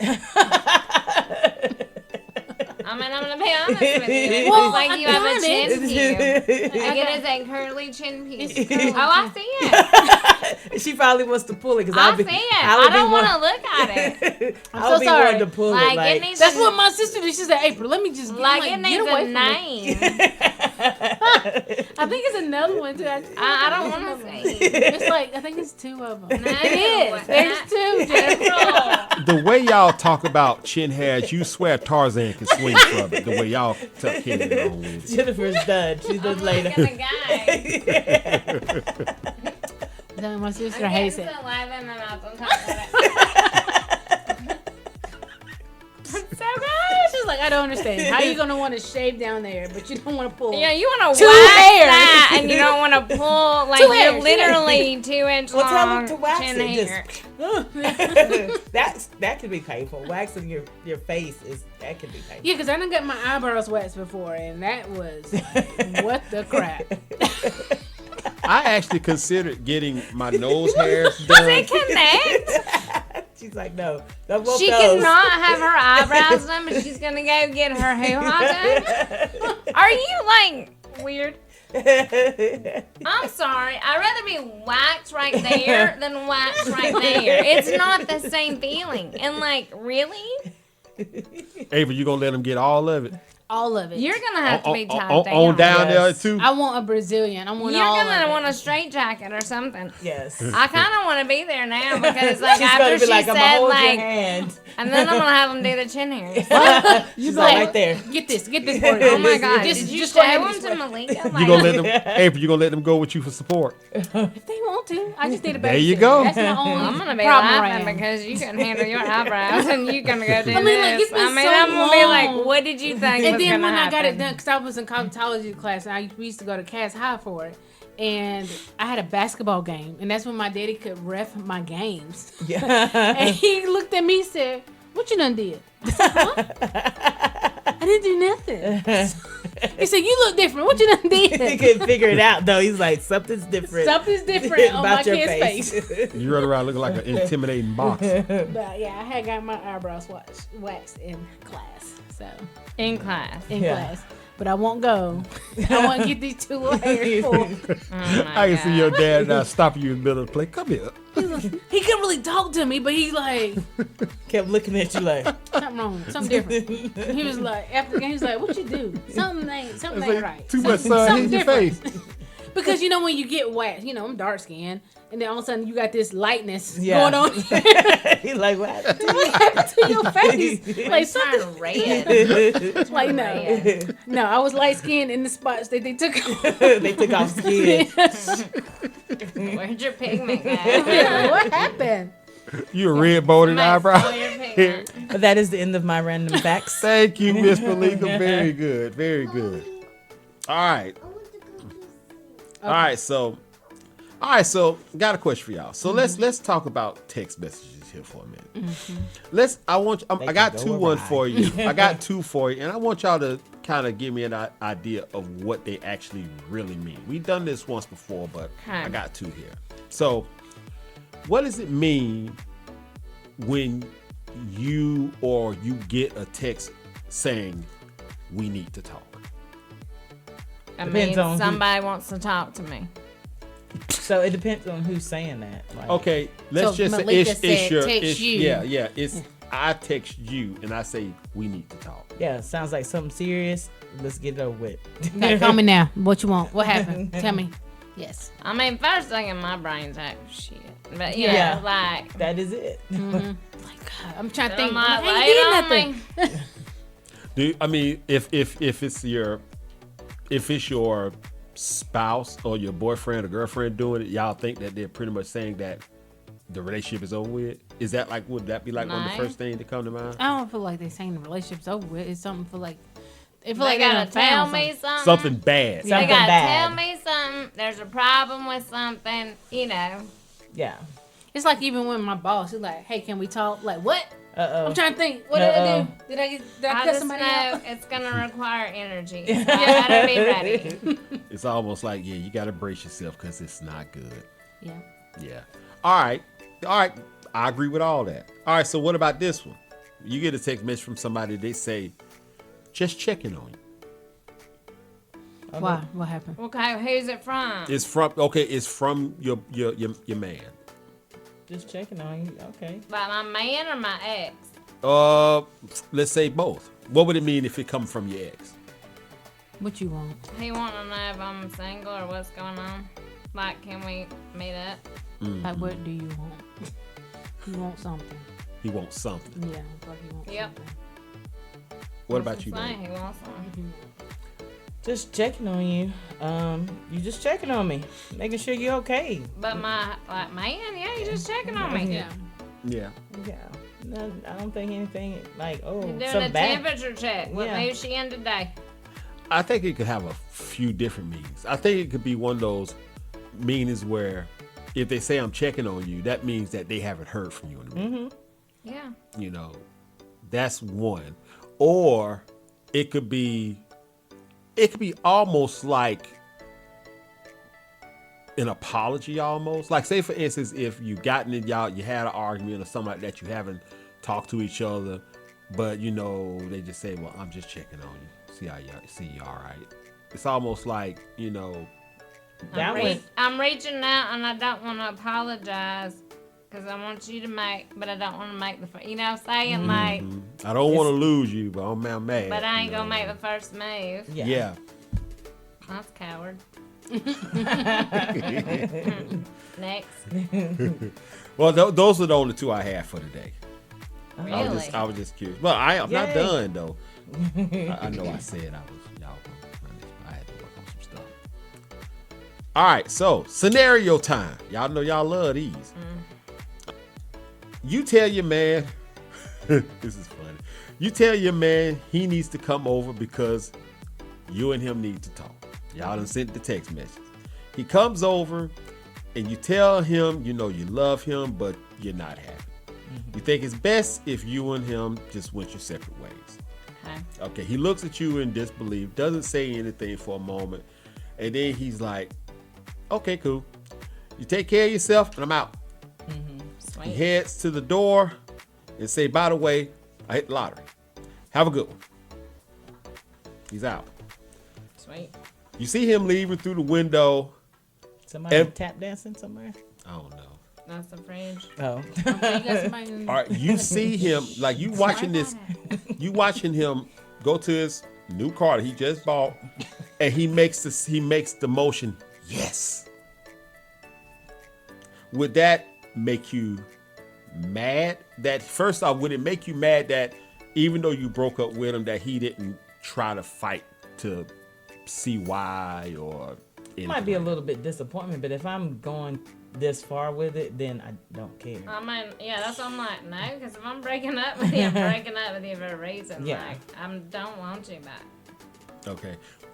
I mean, I'm gonna be honest with you. It Well, looks like you have I a chin got pube. Like it is a curly chin pube. It's curly. Oh, I see it. she probably wants to pull it because I I'll be. see it. I would I don't be want one- to look at it. I'll so be sorry. wanting to pull Like, it. it Like, needs That's a- what my sister did. She said, "April, let me just get, Like like, it get needs away a from me." name. I think it's another one too. I don't want to see. It's like I think it's two of them. No, It is. There's two. Jennifer. The way y'all talk about chin hairs, you swear Tarzan can swing from it. The way y'all tuck Kenny on with it. Jennifer's done. She's done I'm later. like a guy. No, my sister I'm hates getting it. saliva in my mouth. I'm talking about it. like, I don't understand. How you gonna want to shave down there, but you don't want to pull? Yeah, you want to Two wax hairs. that, and you don't want to pull like Two you're hairs, literally 2 inch Well, tell long them to wax chin it. hair. That could be painful. Waxing your face that could be painful. Yeah, because I done got my eyebrows waxed before, and that was what the crap. I actually considered getting my nose hairs done. Does it connect? She's like, no. Both She those. cannot have her eyebrows done, but she's gonna go get her hoo-ha done. Are you like weird? I'm sorry. I'd rather be waxed right there than waxed right there. It's not the same feeling. And like, really? Ava, you gonna let them get all of it? All of it. You're gonna have to be tied On down there Yes. too. I want a Brazilian. I want You're all gonna of want it. a straight jacket or something. Yes. I kind of want to be there now because like She's after gonna be she like, I'm said gonna hold your like, hand. and then I'm gonna have them do the chin hairs. She's like, right there. Get this for it. Oh my god! Just Did you just show go ahead them and to sweat. Malika? You Like, gonna let them, Ava? You gonna let them go with you for support? If they want to, I just need a babysitter. There you go. That's my only I'm gonna be problem laughing right now. because you couldn't handle your eyebrows and you gonna go do I mean, like, this. it's been I mean, so I'm gonna be like, long. what did you think And was then gonna when I happen? got it done, because I was in cosmetology class, and we used to go to Cass High for it, and I had a basketball game, and that's when my daddy could ref my games. Yeah. And he looked at me and said, "What you done did?" I said, "What? I didn't do nothing." He said, "You look different. What you done He did?" couldn't figure it out though. He's like, something's different. Something's different on my about your kid's face. You run around looking like an intimidating box. But yeah, I had got my eyebrows waxed in class. So in class. in Yeah. class. But I won't go. I want to get these 2 little hairs pulled. Oh my I can see God. your dad now stopping you in the middle of the play. Come here. He couldn't really talk to me, but he's like, Kept looking at you like, something wrong, something different. He was like, after the game, he was like, "What you do? Something ain't It's like right." too much sun in your face. Because you know when you get waxed, you know I'm dark skinned, and then all of a sudden you got this lightness Yeah. going on. he's like, what happened to What happened to your face? Like something. Turn red. you? Like no, Red. no, I was light skinned in the spots that they took. They took off skin. Where'd your pigment go? What happened? You a red bowed eyebrow. Stole your pigment. But that is the end of my random facts. Thank you, Miss Malika. Very good. Very good. All right. All right. So got a question for y'all. So let's talk about text messages here for a minute. I got can two go one awry. for you. I got two for you, and I want y'all to kind of give me an idea of what they actually really mean. We've done this once before, but Okay. I got two here. So, what does it mean when you get a text saying we need to talk? I Depends mean, on who- somebody wants to talk to me. So it depends on who's saying that. Like, Okay, let's So just say Malika it's said your text it's, you. yeah. It's I text you and I say we need to talk. Yeah, sounds like something serious. Let's get it over with. Okay, call me now. What you want? What happened? Tell me. Yes. I mean, first thing in my brain's like, shit. But, you Yeah. know, like, That is it. Like, God, I'm trying to think. am I I'm like, I late on ain't me? did nothing. I mean, if it's your spouse or your boyfriend or girlfriend doing it, y'all think that they're pretty much saying that the relationship is over with? Is that like, would that be like one of the No. first things that come to mind? I don't feel like they're saying the relationship's over with. It's something for like. They feel They like they gotta done found tell me something. something. Something bad. They Something gotta bad. tell me something. There's a problem with something, you know. Yeah. It's like even when my boss is like, "Hey, can we talk?" Like, what? Uh-oh. I'm trying to think. What did I do? Did I I cut just somebody know out? it's gonna require energy. So I gotta be ready. It's almost like, yeah, you got to brace yourself because it's not good. Yeah. Yeah. All right. I agree with all that. All right. So what about this one? You get a text message from somebody. They say, just checking on you. Why? What happened? Okay, who's it from? It's from your man. Just checking on you. Okay. By my man or my ex? Let's say both. What would it mean if it come from your ex? What you want? He want to know if I'm single or what's going on. Like, can we meet up? Like, what do you want? You want something? He wants something. Yeah. Like you want Yep. something. What about you, Saying man? he wants one. Just checking on you. You just checking on me, making sure you're okay. But my man, yeah, he's just checking on me. Yeah. Yeah. Yeah. No, I don't think anything like You're doing some a bad. temperature check. What Yeah. mood she in today? I think it could have a few different meanings. I think it could be one of those meanings where if they say I'm checking on you, that means that they haven't heard from you in a minute. Yeah. You know, that's one. Or it could be almost like an apology almost. Like say for instance, if you gotten it, y'all you had an argument or something like that, you haven't talked to each other, but you know, they just say, well, I'm just checking on you. See how you all right. It's almost like, you know, I'm reaching out and I don't want to apologize because I want you to make, but I don't want to make the, you know what I'm saying? Like, I don't want to lose you, but I'm mad. but I ain't you going to know. make the first move. Yeah. That's coward. Next. Well, those are the only two I have for today. Really? I was just curious. Well, I'm not Yay. done though. I know I said I was. Y'all, I had to work on some stuff. All right, so scenario time. Y'all know y'all love these. You tell your man. This is funny. You tell your man he needs to come over because you and him need to talk. Y'all done sent the text message. He comes over, and you tell him you know you love him, but you're not happy. You think it's best if you and him just went your separate ways. Okay. Okay, he looks at you in disbelief, doesn't say anything for a moment, and then he's like, okay, cool. You take care of yourself, and I'm out. He Sweet. heads to the door and say, by the way, I hit the lottery. Have a good one. He's out. Sweet. You see him leaving through the window. Somebody Ev- tap dancing somewhere. I don't know. That's the fridge. Oh, You got somebody in- All right, you see him, like you watching this, you watching him go to his new car that he just bought, and he makes the motion, yes. Would that make you mad? That first off, would it make you mad that even though you broke up with him, that he didn't try to fight to see why or anything? might be a little bit disappointment, but if I'm going this far with it, then I don't care. I mean, yeah, that's what I'm like, no, because if I'm breaking up with you, I'm breaking up with you for a reason. Yeah. Like, I don't want you back.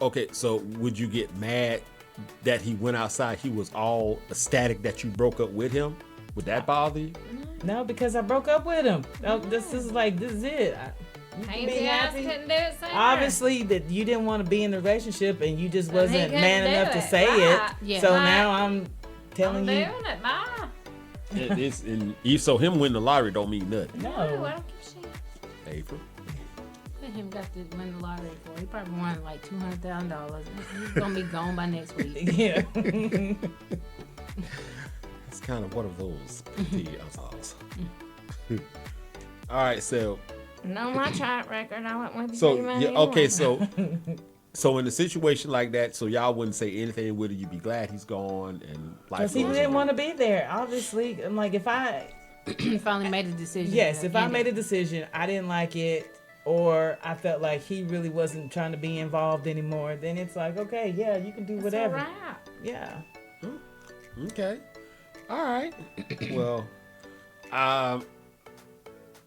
Okay, so would you get mad that he went outside, he was all ecstatic that you broke up with him? Would that bother you? No, because I broke up with him. Oh, this is it. You can be Hazy ass happy. couldn't do it sooner. Obviously, that you didn't want to be in the relationship and you just But he wasn't couldn't man do enough to it. say Right. it. Yeah. So Right. now I'm I'm telling doing you, it, bye. So him winning the lottery don't mean nothing. No, I no. don't give a shit. April. Let him got to win the lottery for. He probably won like $200,000. He's gonna be gone by next week. Yeah. It's kind of one of those. All right, so No, my track record. I went with you. so man, yeah, anyway. okay, so in a situation like that, so y'all wouldn't say anything with it. You'd be glad he's gone and life Because he goes didn't on. want to be there. Obviously, I'm like, if I Finally made a decision. Yes, to if I end made it. a decision, I didn't like it, or I felt like he really wasn't trying to be involved anymore, then it's like, okay, yeah, you can do It's whatever. all right. Yeah. Okay. All right. Well,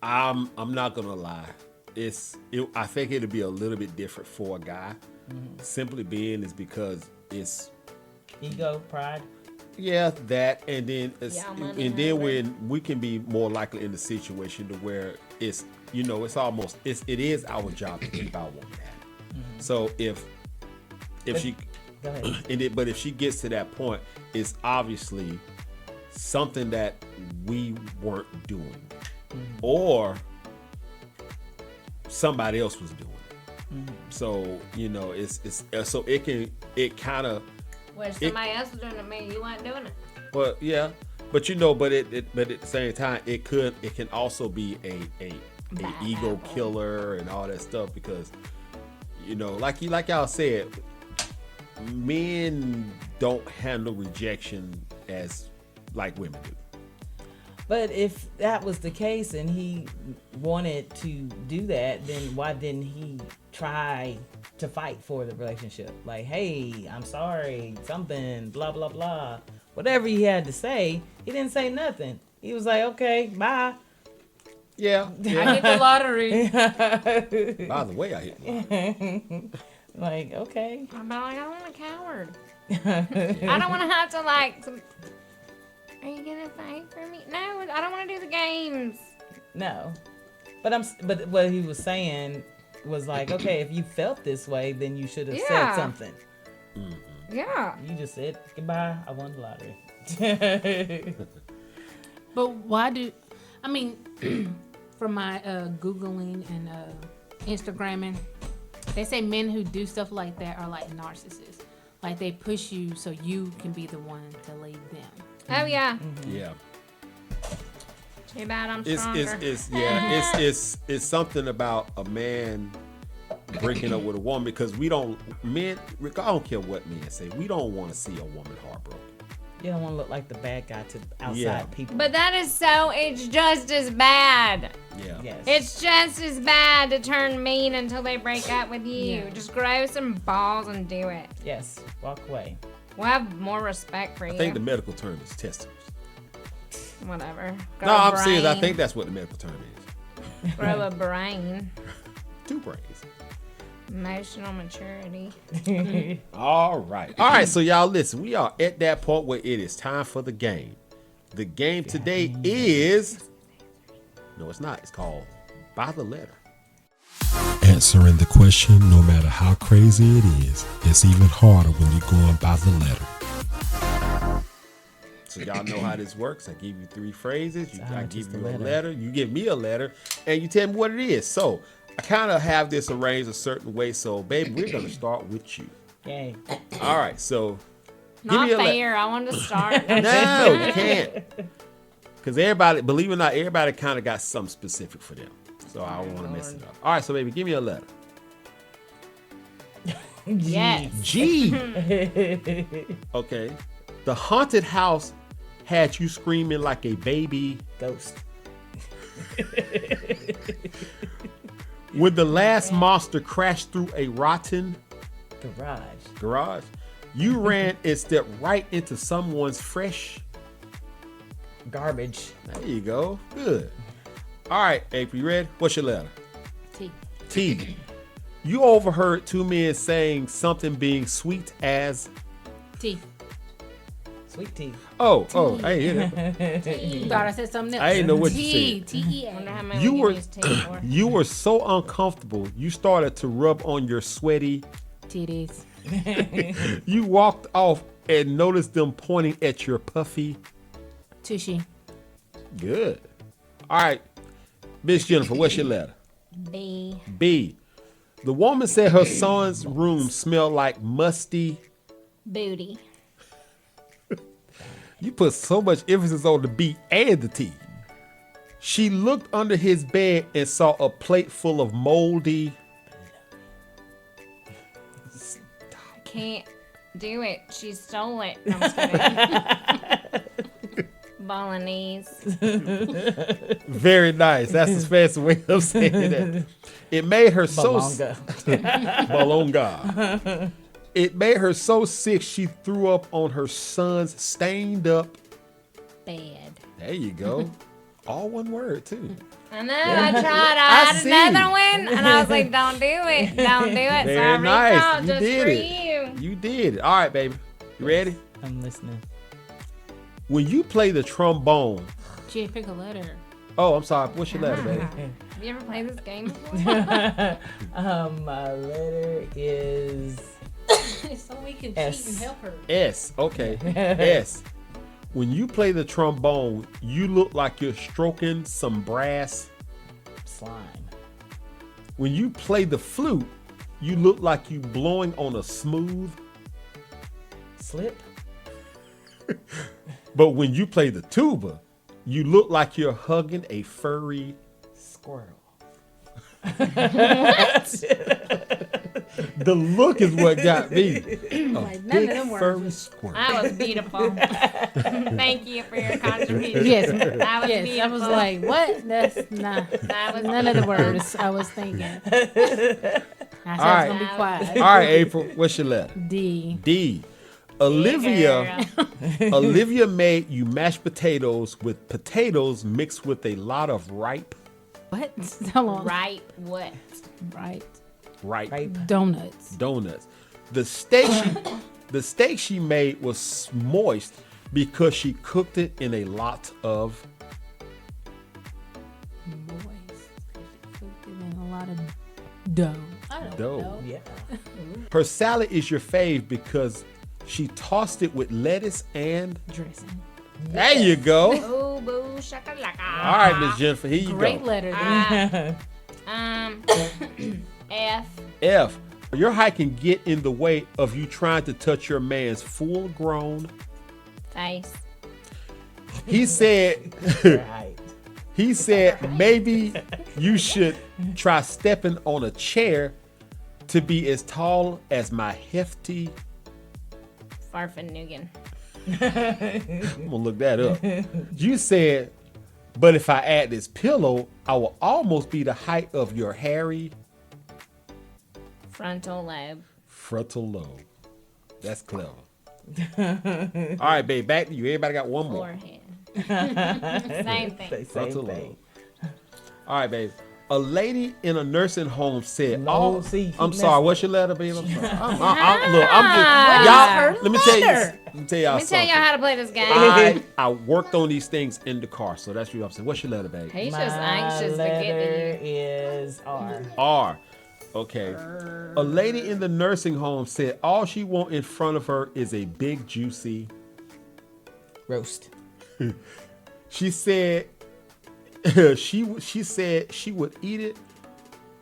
I'm not gonna lie. I think it'll be a little bit different for a guy. Simply being is because it's Ego, pride. that, and then Yeah, money and then hungry. when we can be more likely in the situation to where it's it is our job to keep our woman happy. So if she Go ahead. but if she gets to that point, it's obviously something that we weren't doing, or somebody else was doing it. So it's so it kind of Well, somebody else was doing it, man. You weren't doing it. well yeah, but but at the same time it can also be a Bad ego apple. killer and all that stuff because like y'all said, men don't handle rejection as like women do. But if that was the case and he wanted to do that, then why didn't he try to fight for the relationship? Like, hey, I'm sorry, something, blah, blah, blah. Whatever he had to say, he didn't say nothing. He was like, okay, bye. Yeah. I hit the lottery. By the way, I hit the lottery. Like, okay. I'm like, I'm a coward. I don't want to have to like. Are you gonna fight for me? No, I don't want to do the games. No. But what he was saying was like, okay, if you felt this way, then you should have said something. Yeah. You just said goodbye. I won the lottery. But why do, I mean, from my Googling and Instagramming, they say men who do stuff like that are like narcissists. Like they push you so you can be the one to lead them. Oh yeah. Yeah. Too bad I'm It's stronger. it's something about a man breaking up with a woman because men, I don't care what men say, we don't want to see a woman heartbroken. You don't want to look like the bad guy to outside Yeah. people. But that is it's just as bad. Yeah. Yes. It's just as bad to turn mean until they break up with you. Yeah. Just grow some balls and do it. Yes. Walk away. We'll have more respect for you. I think the medical term is testicles. Whatever. No, Grow a I'm serious. I brain. think that's what the medical term is. Grow a brain. 2 brains. Emotional maturity. All right. So y'all listen. We are at that point where it is time for the game. The game today is. No, it's not. It's called By the Letter. Answering the question, no matter how crazy it is, it's even harder when you're going by the letter. So y'all know how this works. I give you 3 phrases. I give just a you a letter. letter. You give me a letter, and you tell me what it is. So I kind of have this arranged a certain way. So, baby, we're gonna start with you. Yay. All right. So Not me a fair. I wanted to start. no, you can't. Because everybody, believe it or not, everybody kind of got something specific for them. So I don't want to mess it up. All right, so baby, give me a letter. Yes. G. Okay. The haunted house had you screaming like a baby. Ghost. When the last monster crashed through a rotten Garage. you ran and stepped right into someone's fresh. Garbage. There you go. Good. All right, April, you ready? What's your letter? T. T. You overheard 2 men saying something being sweet as. T. Sweet tea. Oh, I ain't hear that. You thought I said something else. I didn't know what you T. said. T-E-A. Wonder how many You we were can use tea for. you were so uncomfortable. You started to rub on your sweaty. Titties. You walked off and noticed them pointing at your puffy. Tushy. Good. All right, Miss Jennifer, what's your letter? B. B. The woman said her son's room smelled like musty. Booty. You put so much emphasis on the B and the T. She looked under his bed and saw a plate full of moldy. Can't do it. She stole it. No, I'm just kidding. Bolognese. Very nice. That's the fancy way of saying that. It made her Balonga. Balonga. It made her so sick she threw up on her son's stained up. Bed. There you go. All one word too. I know. I tried. I had see. another one, and I was like, "Don't do it. Don't do it." So I Very reached out nice. You just did for it. you. You did it. All right, baby. You ready? I'm listening. When you play the trombone. Gee, pick a letter. Oh, I'm sorry. What's your letter, baby? Have you ever played this game before? My letter is So we can S. cheat and help her. S. Okay. S. When you play the trombone, you look like you're stroking some brass. slime. When you play the flute, you look like you blowing on a smooth. Slip. But when you play the tuba, you look like you're hugging a furry. Squirrel. The look is what got me. Like, none of them Furry words. squirrel. That was beautiful. Thank you for your contribution. Yes. That was Yes. I beautiful. was like, what? That's nah. that was None of the words I was thinking. I said I was right. gonna be quiet. All right, April, what's your letter? D. D. Olivia made you mashed potatoes with potatoes mixed with a lot of ripe. What? Hold on. Ripe what? Right. Right. Donuts. The steak she made was moist because she cooked it in a lot of Moist. Cooked it in a lot of dough. I don't dough. know. Yeah. Her salad is your fave because she tossed it with lettuce and. Dressing. There you go. Boo boo shakalaka. All right, Miss Jennifer, here you Great go. letter. Then. F. F. Your height can get in the way of you trying to touch your man's full-grown. Face. He said. Right. He said maybe you should try stepping on a chair to be as tall as my hefty. Farfanugan. I'm gonna look that up. You said, but if I add this pillow, I will almost be the height of your hairy Frontal lobe. frontal lobe. That's clever. All right, babe, back to you. Everybody got one more. Forehead. Same thing. Same Frontal thing. lobe. All right, babe. A lady in a nursing home said, No, see, I'm keep sorry, messing- what's your letter, babe? I'm sorry. I'm just, y'all, let me tell y'all Let me tell something. y'all how to play this game. I worked on these things in the car, so that's what I'm saying. What's your letter, babe? He's My just anxious to get to letter you. is R. R. Okay. A lady in the nursing home said all she want in front of her is a big, juicy. Roast. She said she said she would eat it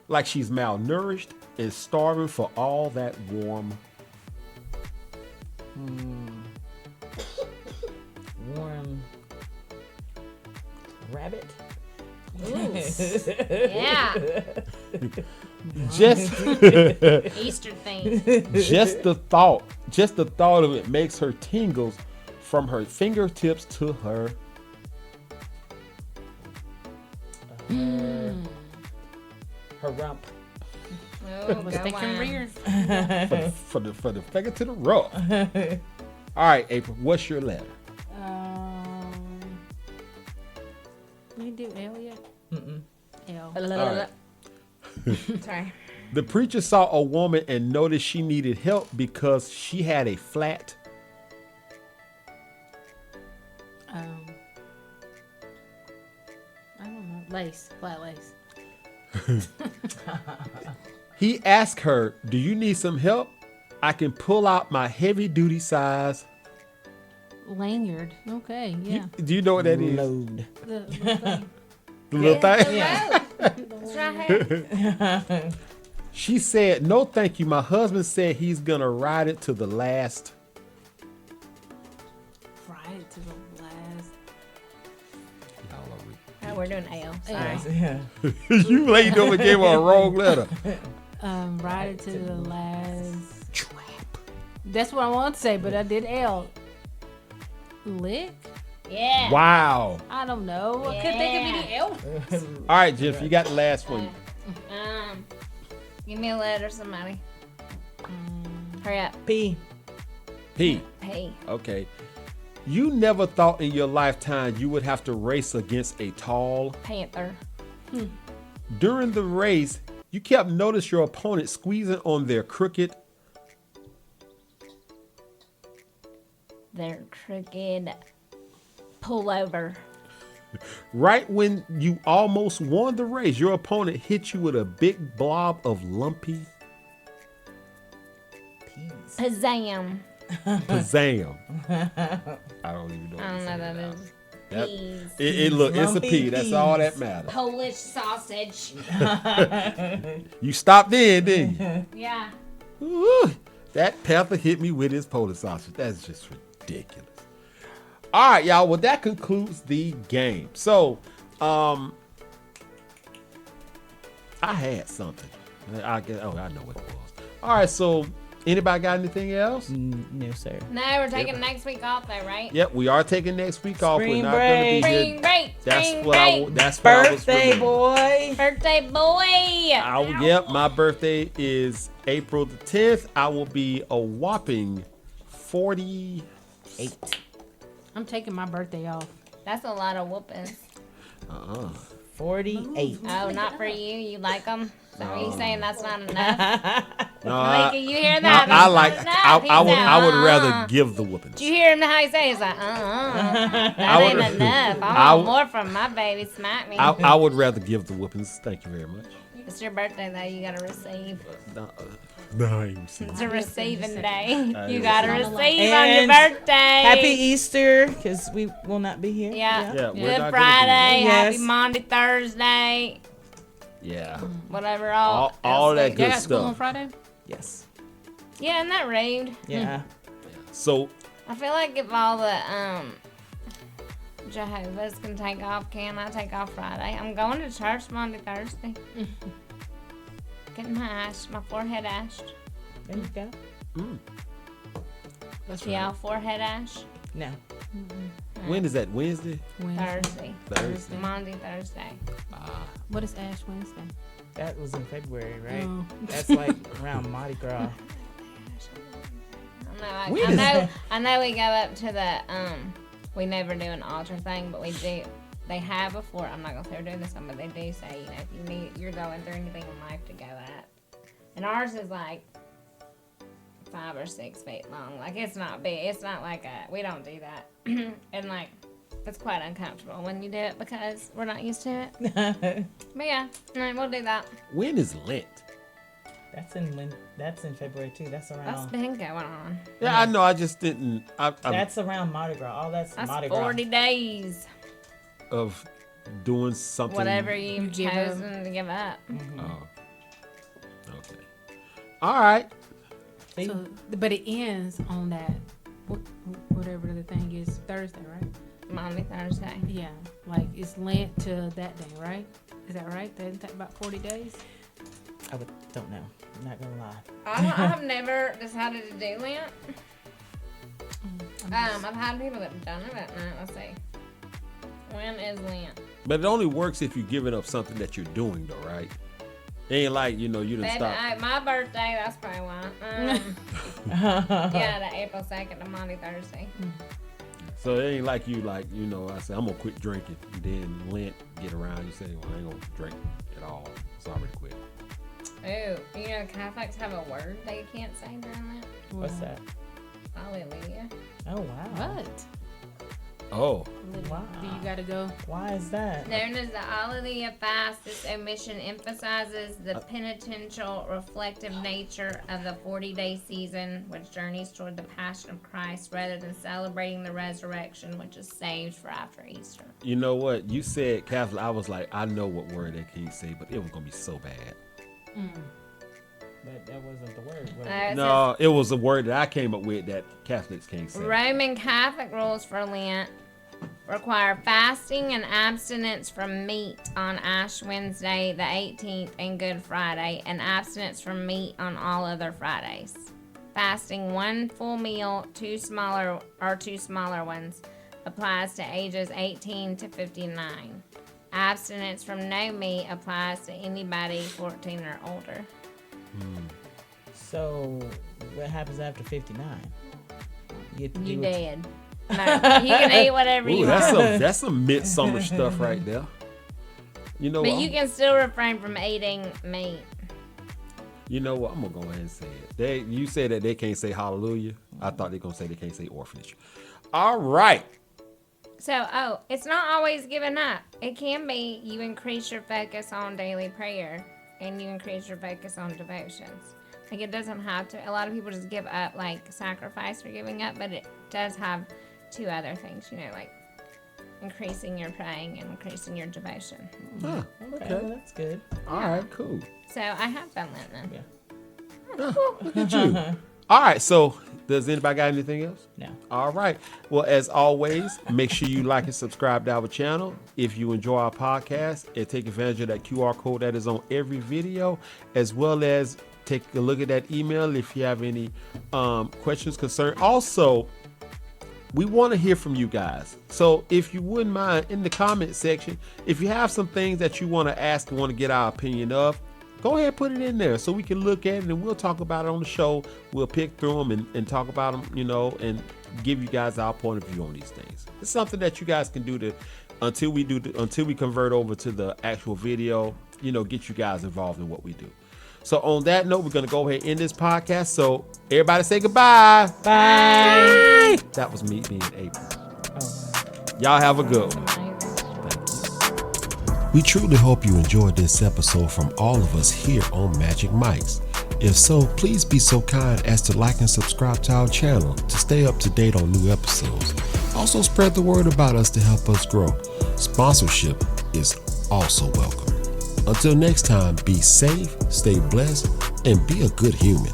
like she's malnourished and starving for all that warm. Warm. Rabbit. Yeah. Just Easter thing. just the thought of it makes her tingles from her fingertips to her. Her rump. Oh, Was go thinking on. rear. For the finger to the rough. All right, April, what's your letter? We do L yet? L. All right. Sorry. The preacher saw a woman and noticed she needed help because she had a flat. I don't know. Lace. Flat lace. He asked her, "Do you need some help? I can pull out my heavy duty size." Lanyard. Okay. Yeah. Do you know what that is? Load. The thing. The little thing? Yeah. It's right here. She said, "No, thank you. My husband said he's gonna ride it to the last." Fried it to the last. Oh, we're doing L. Sorry. Yeah. You laid over and gave her a wrong letter. Ride it to the last. Trap. That's what I want to say, but I did L. Lick? Yeah. Wow. I don't know. I couldn't think of any L. All right, Jeff, you got the last one. Give me a letter, somebody. Hurry up. P. P. Hey. Okay. You never thought in your lifetime you would have to race against a tall. Panther. During the race, you kept notice your opponent squeezing on their crooked. They're crooked. Pull over. Right when you almost won the race, your opponent hit you with a big blob of lumpy Peas. Pazam. pizzam. I don't even know. I don't know what that is. That- Peas. Look, it's a Lumpy P. That's all peas. that matters. Polish sausage. You stopped in, didn't you? Yeah. Ooh, that pepper hit me with his Polish sausage. That's just ridiculous. All right, y'all. Well, that concludes the game. So, I had something. I know what it was. All right. So, anybody got anything else? No, sir. No, we're taking next week off though, right? Yep, we are taking next week off. Spring We're not going to be break. here. Spring break. That's Spring what I. break. That's what I was Birthday remembering. boy. Birthday boy. Yep, my birthday is April the 10th. I will be a whopping 48. I'm taking my birthday off. That's a lot of whoopings. 48. Oh, not for you. You like them? So are you saying that's not enough? No, Malika, you hear that? I That's like. not enough. He I would. said, I would "Uh-uh." rather give the whoopings. Did you hear him how he say? He's like, that would- ain't enough. I I want would- more from my baby. Smack me. I would rather give the whoopings. Thank you very much. It's your birthday though. You gotta receive. No, I ain't seen It's a receiving day. I You ain't gotta seen receive it. on your And birthday. Happy Easter, because we will not be here. Yeah. Yeah, we're Good not gonna be Friday. here. Happy Yes. Monday, Thursday. Yeah. Whatever. All else that they- good Y'all got school stuff. on Friday? Yes. Yeah, isn't that rude? Yeah. So I feel like if all the Jehovah's can take off, can I take off Friday? I'm going to church Monday, Thursday. Getting my forehead ashed. There you go. that's Yeah, right. forehead ash. No. When is that? Wednesday? Thursday. Thursday. Monday, Thursday. What is Ash Wednesday? That was in February, right? Oh. That's like around Mardi Gras. When is that? I know we go up to the we never do an altar thing, but we do. They have before. I'm not gonna say we're doing this one, but they do say, you know, if you need, you're going through anything in life to go at. And ours is like 5 or 6 feet long. Like it's not big. It's not like we don't do that. And like it's quite uncomfortable when you do it because we're not used to it. But yeah, no, we'll do that. When is Lent? That's in February too. That's That's around. been going on. Yeah, I know. I just didn't. That's around Mardi Gras. All that's That's Mardi 40 Gras. days. of doing something. Whatever you've give up. chosen to give up. Oh. Okay. All right. See? So, but it ends on that, whatever the thing is, Thursday, right? Monday, Thursday. Yeah, like it's Lent to that day, right? Is that right? That take about 40 days. Don't know. I'm not gonna lie. I have never decided to do Lent. I've had people that have done it at night. Let's see. When is Lent? But it only works if you're giving up something that you're doing, though, right? It ain't like, you didn't Baby, stop. my birthday, that's probably why. Yeah, the April 2nd to Monday, Thursday. So it ain't like I say, I'm going to quit drinking. And then Lent get around, you say, well, I ain't going to drink at all. So I already quit. Ooh, you know, Catholics have a word they can't say during Lent. What's that? Hallelujah. Oh wow. What? Oh. Wow. Do you gotta go? Why is that? Known as the Hallelujah fast, this omission emphasizes the penitential, reflective nature of the 40-day season, which journeys toward the passion of Christ, rather than celebrating the resurrection, which is saved for after Easter. You know what? You said Catholic. I was like, I know what word they can't say, but it was going to be so bad. That wasn't the word. Was it? It No, it was a word that I came up with that Catholics can't say. says, Roman Catholic rules for Lent require fasting and abstinence from meat on Ash Wednesday, the 18th, and Good Friday, and abstinence from meat on all other Fridays. Fasting one full meal, two smaller ones, applies to ages 18 to 59. Abstinence from no meat applies to anybody 14 or older. So what happens after 59? You get to You do what dead. No, you can eat whatever Ooh, you want. that's some midsummer stuff right there. You know But what? you can still refrain from eating meat. You know what? I'm gonna go ahead and say it. You said that they can't say hallelujah. I thought they gonna say they can't say orphanage. All right. So, it's not always giving up. It can be you increase your focus on daily prayer and you increase your focus on devotions. Like, it doesn't have to. A lot of people just give up, like, sacrifice or giving up, but it does have 2 other things, like increasing your praying and increasing your devotion. Huh, Okay, okay. well, that's good. All right. Cool. So, I have done that then. Yeah. Look at you. All right. So, does anybody got anything else? No. All right. Well, as always, make sure you like and subscribe to our channel. If you enjoy our podcast, and take advantage of that QR code that is on every video, as well as take a look at that email if you have any questions, concerns. Also, we want to hear from you guys. So if you wouldn't mind, in the comment section, if you have some things that you want to ask and want to get our opinion of, go ahead and put it in there so we can look at it and we'll talk about it on the show. We'll pick through them and talk about them, and give you guys our point of view on these things. It's something that you guys can do to until we convert over to the actual video, get you guys involved in what we do. So on that note, we're going to go ahead and end this podcast. So everybody say goodbye. Bye. That was me being April. Y'all have a good one. We truly hope you enjoyed this episode from all of us here on Magic Mics. If so, please be so kind as to like and subscribe to our channel to stay up to date on new episodes. Also spread the word about us to help us grow. Sponsorship is also welcome. Until next time, be safe, stay blessed, and be a good human.